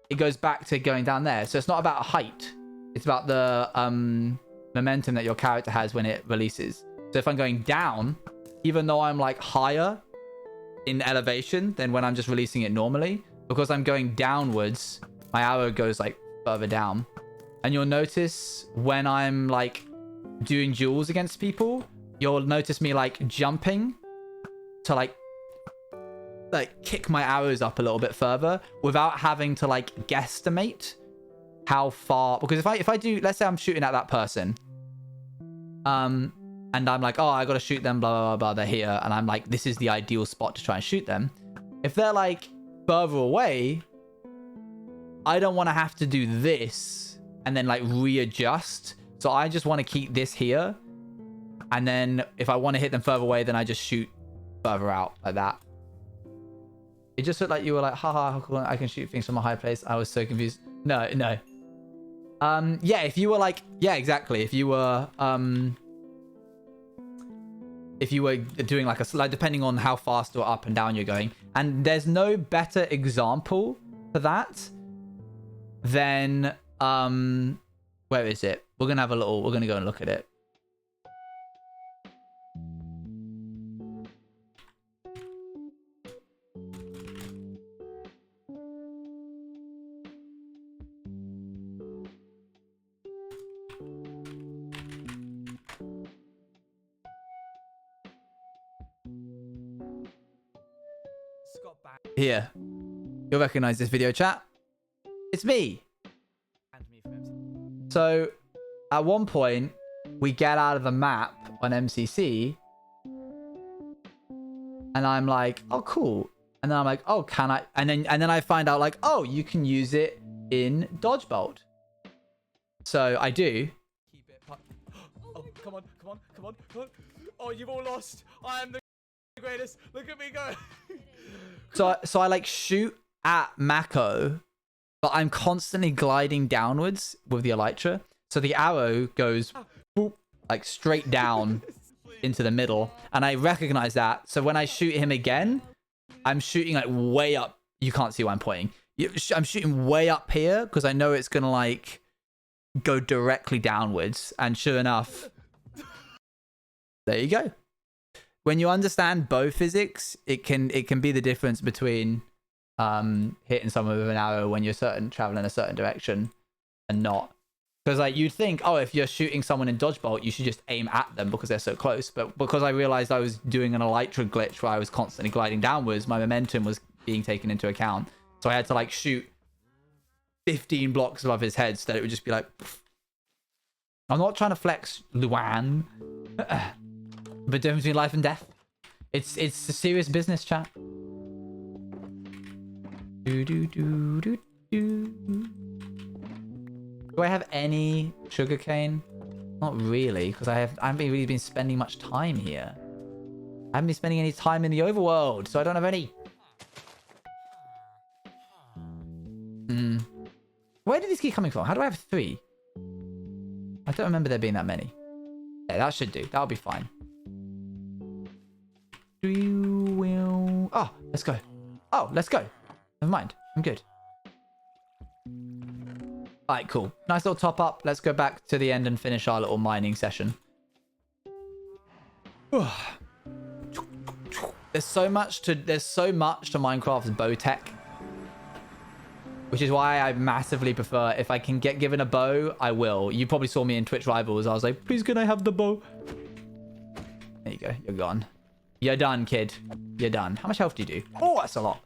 it goes back to going down there. So it's not about height. It's about the momentum that your character has when it releases. So if I'm going down, even though I'm like higher in elevation than when I'm just releasing it normally, because I'm going downwards, my arrow goes like further down. And you'll notice when I'm like doing duels against people, you'll notice me like jumping to like kick my arrows up a little bit further without having to like guesstimate how far. Because if I do, let's say I'm shooting at that person, and I'm like, oh, I gotta shoot them, blah blah blah, they're here, and I'm like, this is the ideal spot to try and shoot them. If they're like further away, I don't want to have to do this and then like readjust. So I just want to keep this here, and then if I want to hit them further away, then I just shoot further out like that. It just looked like you were like, haha, how cool, I can shoot things from a high place. I was so confused. No. Yeah, if you were like, yeah, exactly. If you were doing like a slide, depending on how fast or up and down you're going. And there's no better example for that than, where is it? We're going to go and look at it. Here, you'll recognize this video, chat. It's me. So, at one point, we get out of the map on MCC, and I'm like, oh, cool. And then I'm like, oh, can I? And then I find out like, oh, you can use it in Dodge Bolt. So I do. Keep it. Oh, come on. Oh, you've all lost. I am the greatest. Look at me go. So I like shoot at Mako, but I'm constantly gliding downwards with the elytra. So the arrow goes boop, like straight down into the middle. And I recognize that. So when I shoot him again, I'm shooting like way up. You can't see why I'm pointing. I'm shooting way up here because I know it's going to like go directly downwards. And sure enough, there you go. When you understand bow physics, it can be the difference between hitting someone with an arrow when you're traveling a certain direction and not. Because like you'd think, oh, if you're shooting someone in Dodge Bolt, you should just aim at them because they're so close. But because I realized I was doing an elytra glitch where I was constantly gliding downwards, my momentum was being taken into account. So I had to like shoot 15 blocks above his head so that it would just be like, poof. I'm not trying to flex Luan. But difference between life and death. It's a serious business, chat. Do I have any sugarcane? Not really, because I haven't really been spending much time here. I haven't been spending any time in the overworld, so I don't have any. Where did these keep coming from? How do I have 3? I don't remember there being that many. Okay, that should do. That'll be fine. Oh, let's go. Oh, let's go. Never mind. I'm good. All right, cool. Nice little top up. Let's go back to the end and finish our little mining session. There's so much to Minecraft's bow tech, which is why I massively prefer, if I can get given a bow, I will. You probably saw me in Twitch Rivals. I was like, please can I have the bow? There you go. You're gone. You're done, kid. You're done. How much health do you do? Oh, that's a lot.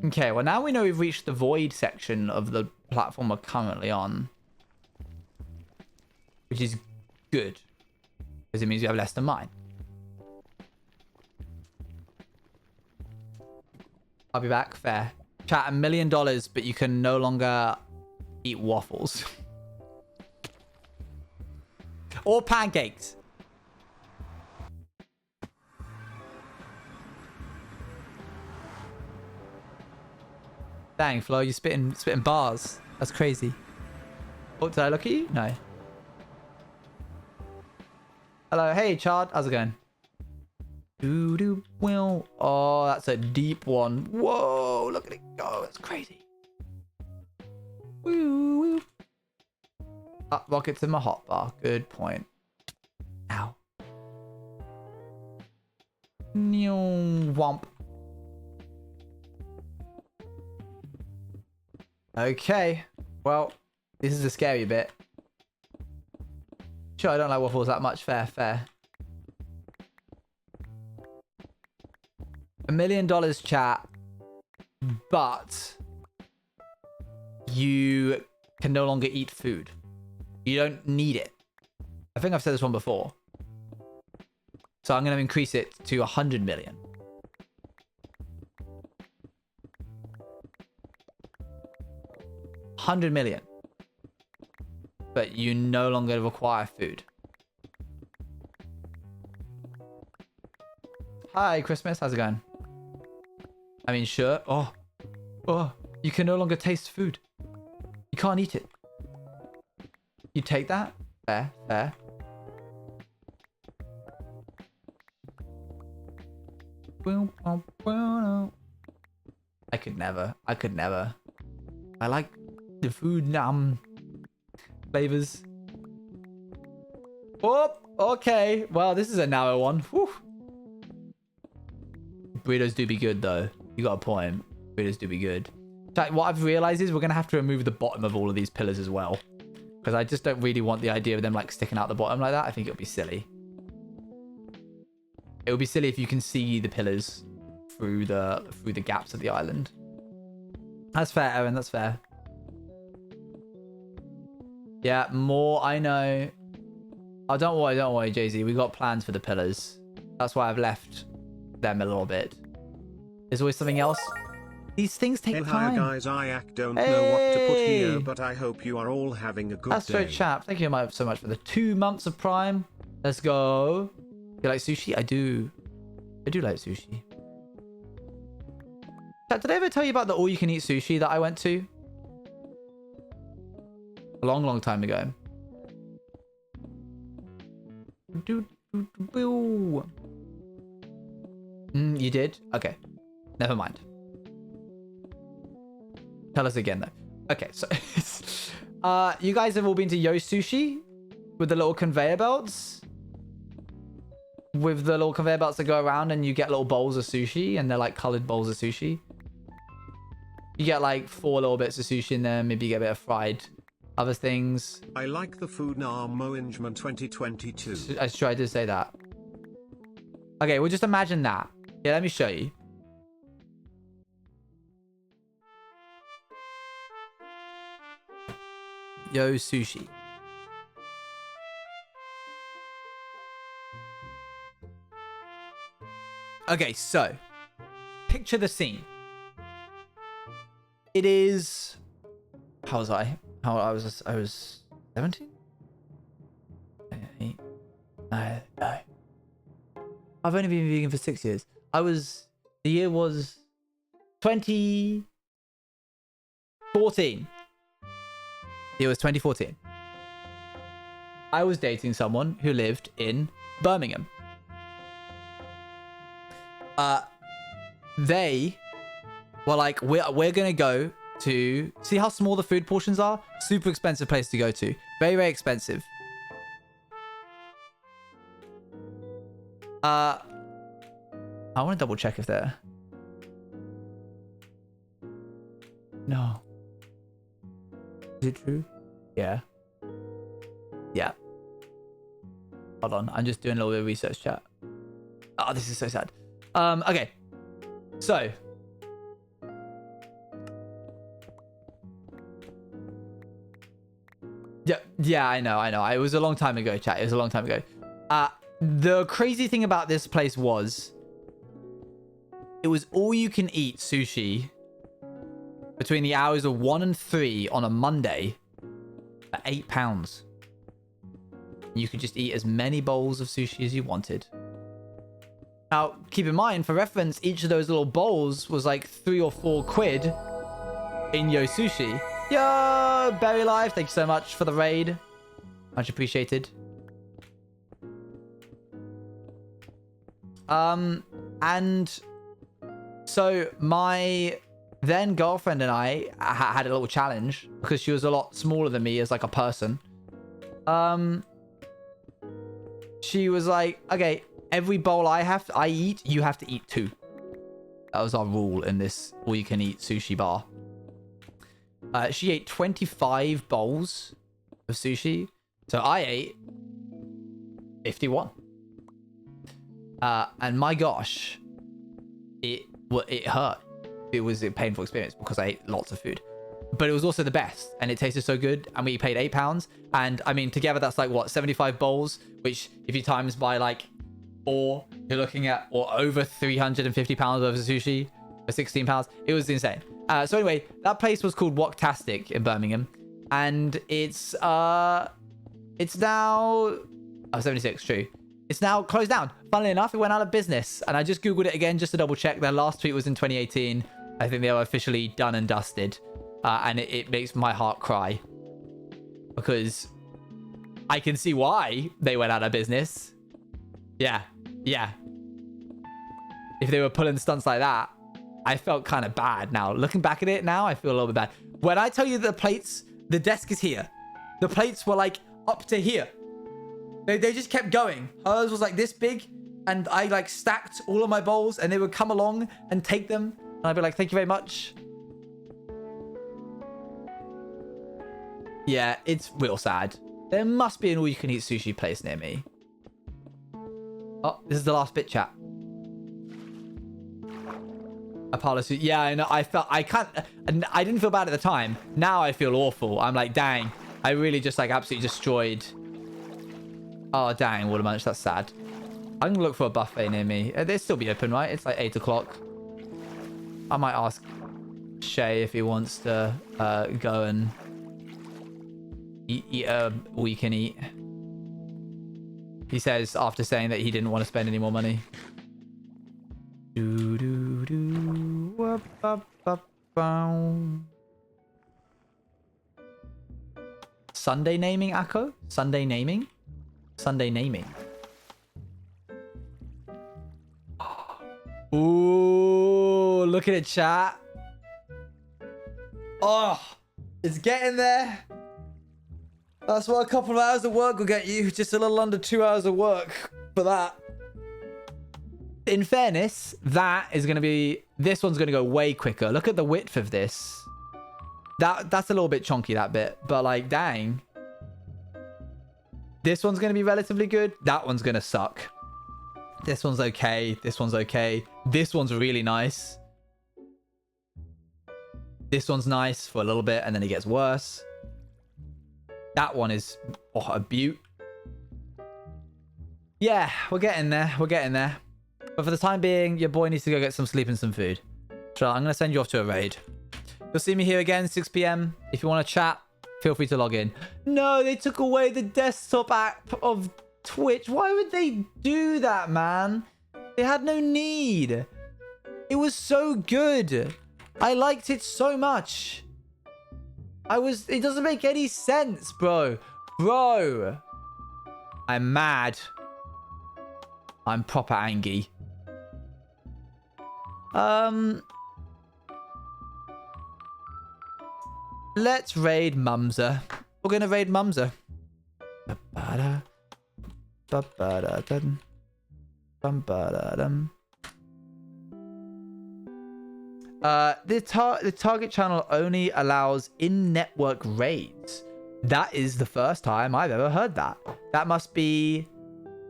Okay, well now we know we've reached the void section of the platform we're currently on, which is good because it means we have less to mine. I'll be back. Fair. Chat, $1 million, but you can no longer eat waffles. Or pancakes. Dang, Flo, you're spitting bars. That's crazy. Oh, did I look at you? No. Hello. Hey, Chard. How's it going? Well, oh, that's a deep one. Whoa, look at it go. That's crazy. Woo. Rockets in my hotbar. Good point. Ow. Womp. Okay. Well, this is a scary bit. Sure, I don't like waffles that much. Fair. $1 million, chat, but you can no longer eat food. You don't need it. I think I've said this one before. So I'm going to increase it to 100 million. $100 million. But you no longer require food. Hi, Christmas. How's it going? I mean, sure. Oh, you can no longer taste food. You can't eat it. You take that? Fair. I could never. I like the food flavors. Oh, okay. Well, this is a narrow one. Whew. Burritos do be good, though. You got a point. Burritos do be good. What I've realized is we're going to have to remove the bottom of all of these pillars as well. Because I just don't really want the idea of them like sticking out the bottom like that. I think it would be silly. It would be silly if you can see the pillars through the gaps of the island. That's fair, Aaron. That's fair. Yeah, more. I know. Oh, don't worry, Jay-Z. We got plans for the pillars. That's why I've left them a little bit. There's always something else. These things take time. Hi guys, I don't know what to put here, but I hope you are all having a good day. Astro Chap, thank you so much for the 2 months of Prime. Let's go. You like sushi? I do like sushi. Chat, did I ever tell you about the all-you-can-eat sushi that I went to? A long time ago. You did? Okay. Never mind. Tell us again, though. Okay, so... you guys have all been to Yo Sushi? With the little conveyor belts? With the little conveyor belts that go around and you get little bowls of sushi. And they're like coloured bowls of sushi. You get like 4 little bits of sushi in there. Maybe you get a bit of fried other things. I like the food now, Moingman 2022. I tried to say that. Okay, well just imagine that. Yeah, let me show you. Yo Sushi. Okay, so picture the scene. It is. How was I? I was 17. No. I've only been vegan for 6 years. The year was 2014. It was 2014. I was dating someone who lived in Birmingham. They were like, we're gonna go to see how small the food portions are. Super expensive place to go to. Very, very expensive. I want to double check if they're... No. Is it true? Yeah. Yeah. Hold on. I'm just doing a little bit of research, chat. Oh, this is so sad. Okay. So. Yeah, I know. It was a long time ago, chat. It was a long time ago. The crazy thing about this place was it was all you can eat sushi between the hours of 1 and 3 on a Monday at £8. You could just eat as many bowls of sushi as you wanted. Now, keep in mind, for reference, each of those little bowls was like 3 or 4 quid in Yo Sushi. Yo, Berry Life, thank you so much for the raid. Much appreciated. And so my then girlfriend and I had a little challenge because she was a lot smaller than me as like a person. She was like, okay, every bowl I eat, you have to eat 2. That was our rule in this all-you-can-eat sushi bar. She ate 25 bowls of sushi, so I ate 51. And my gosh, it hurt. It was a painful experience because I ate lots of food, but it was also the best, and it tasted so good. And we paid £8, and I mean together that's like what, 75 bowls, which if you times by like 4, you're looking at or over £350 worth of sushi for £16. It was insane. So anyway, that place was called Woktastic in Birmingham, and it's now 76, true. It's now closed down. Funnily enough, it went out of business. And I just Googled it again just to double check. Their last tweet was in 2018. I think they were officially done and dusted. And it makes my heart cry. Because I can see why they went out of business. Yeah. If they were pulling stunts like that, I felt kind of bad now. Looking back at it now, I feel a little bit bad. When I tell you the plates, the desk is here. The plates were like up to here. They just kept going. Hers was like this big, and I like stacked all of my bowls, and they would come along and take them, and I'd be like, thank you very much. Yeah, it's real sad. There must be an all-you-can-eat sushi place near me. Oh, this is the last bit, chat. Apollo, yeah, I know. I didn't feel bad at the time. Now I feel awful. I'm like, dang, I really just like absolutely destroyed. Oh, dang, Water Munch, that's sad. I'm gonna look for a buffet near me. They'll still be open, right? It's like 8 o'clock. I might ask Shay if he wants to go and eat all you can eat. He says after saying that he didn't want to spend any more money. Sunday naming, Akko? Sunday naming? Sunday naming. Ooh, look at it, chat. Oh, it's getting there. That's what a couple of hours of work will get you. Just a little under 2 hours of work for that. In fairness, this one's going to go way quicker. Look at the width of this. That's a little bit chonky, that bit. But like, dang. This one's going to be relatively good. That one's going to suck. This one's okay. This one's okay. This one's really nice. This one's nice for a little bit, and then it gets worse. That one is a beaut. Yeah, we're getting there. We're getting there. But for the time being, your boy needs to go get some sleep and some food. So I'm going to send you off to a raid. You'll see me here again, 6 p.m. If you want to chat, feel free to log in. No, they took away the desktop app of Twitch. Why would they do that, man? They had no need. It was so good. I liked it so much. It doesn't make any sense, bro. Bro. I'm mad. I'm proper angry. Let's raid Mumser. We're gonna raid Mumser. The target channel only allows in-network raids. That is the first time I've ever heard that. That must be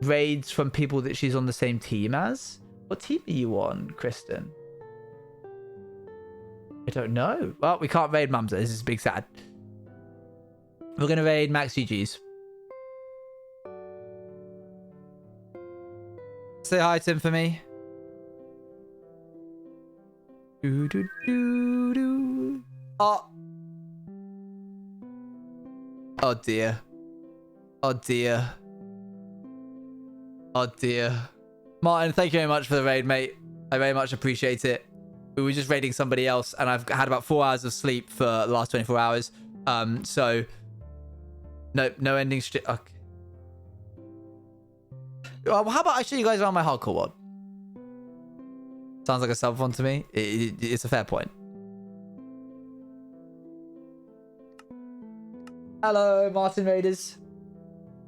raids from people that she's on the same team as. What team are you on, Kristen? I don't know. Well, we can't raid Mumser. This is big sad. We're going to raid Max GG's. Say hi to him for me. Do, do, do, do. Oh. Oh dear. Oh dear. Oh dear. Martin, thank you very much for the raid, mate. I very much appreciate it. We were just raiding somebody else, and I've had about 4 hours of sleep for the last 24 hours. So no ending stream. Okay. Well, how about I show you guys around my hardcore one? Sounds like a sub one to me. It's a fair point. Hello, Martin Raiders.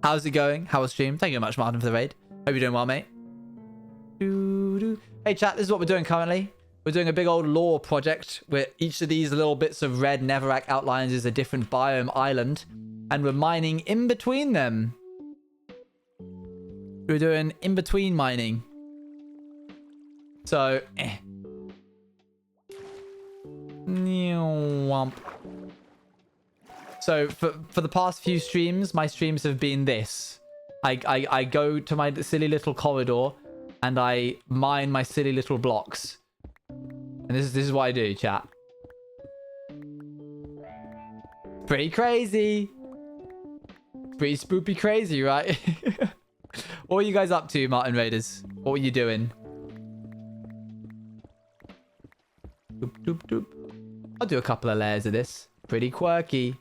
How's it going? How was stream? Thank you very much, Martin, for the raid. Hope you're doing well, mate. Hey, chat, this is what we're doing currently. We're doing a big old lore project where each of these little bits of red Netherrack outlines is a different biome island, and we're mining in between them. We're doing in-between mining. So, So for the past few streams, my streams have been this. I go to my silly little corridor and I mine my silly little blocks. And this is what I do, chat. Pretty crazy. Pretty spoopy crazy, right? What were you guys up to, Martin Raiders? What were you doing? Doop, doop, doop. I'll do a couple of layers of this. Pretty quirky.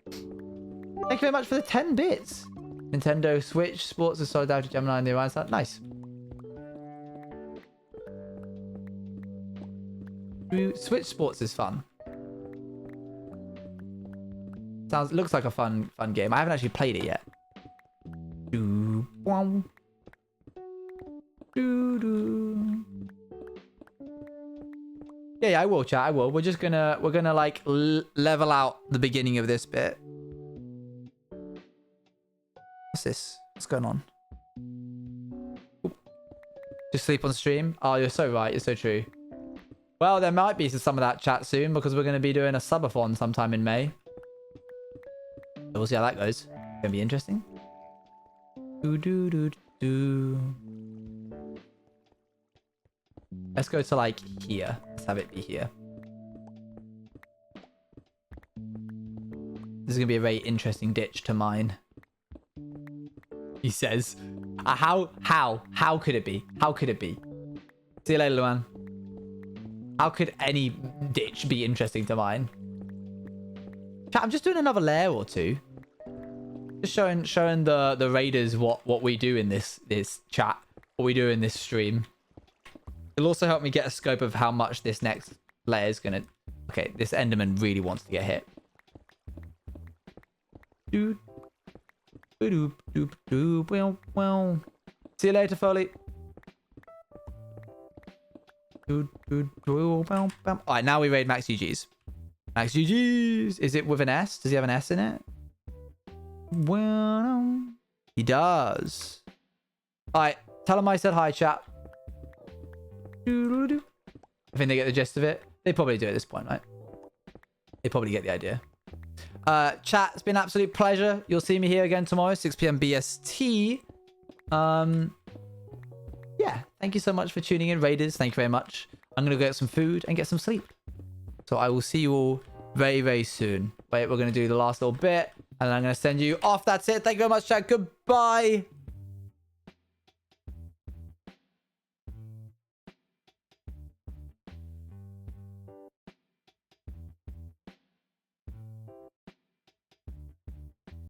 Thank you very much for the 10 bits. Nintendo Switch Sports is sold out to Gemini and the Orion side. Nice. Switch Sports is fun. Looks like a fun game. I haven't actually played it yet. Yeah, I will, chat. I will. We're gonna like level out the beginning of this bit. What's this? What's going on? Oop. Just sleep on stream? Oh, you're so right. You're so true. Well, there might be some of that chat soon because we're going to be doing a subathon sometime in May. So we'll see how that goes. It's going to be interesting. Let's go to like here. Let's have it be here. This is going to be a very interesting ditch to mine. He says, how could it be? How could it be? See you later, Luan. How could any ditch be interesting to mine? Chat, I'm just doing another layer or two. Just showing the raiders what we do in this chat. What we do in this stream. It'll also help me get a scope of how much this next layer is gonna... Okay, this Enderman really wants to get hit. Dude. Doop, doop, doop, well. See you later, Foley. Alright, now we raid Max GG's. Max GG's. Is it with an S? Does he have an S in it? Well, he does. Alright, tell him I said hi, chat. I think they get the gist of it. They probably do at this point, right? They probably get the idea. Chat, it's been an absolute pleasure. You'll see me here again tomorrow, 6 p.m. BST. Yeah, thank you so much for tuning in, Raiders. Thank you very much. I'm going to go get some food and get some sleep. So I will see you all very, very soon. Wait, we're going to do the last little bit. And I'm going to send you off. That's it. Thank you very much, chat. Goodbye.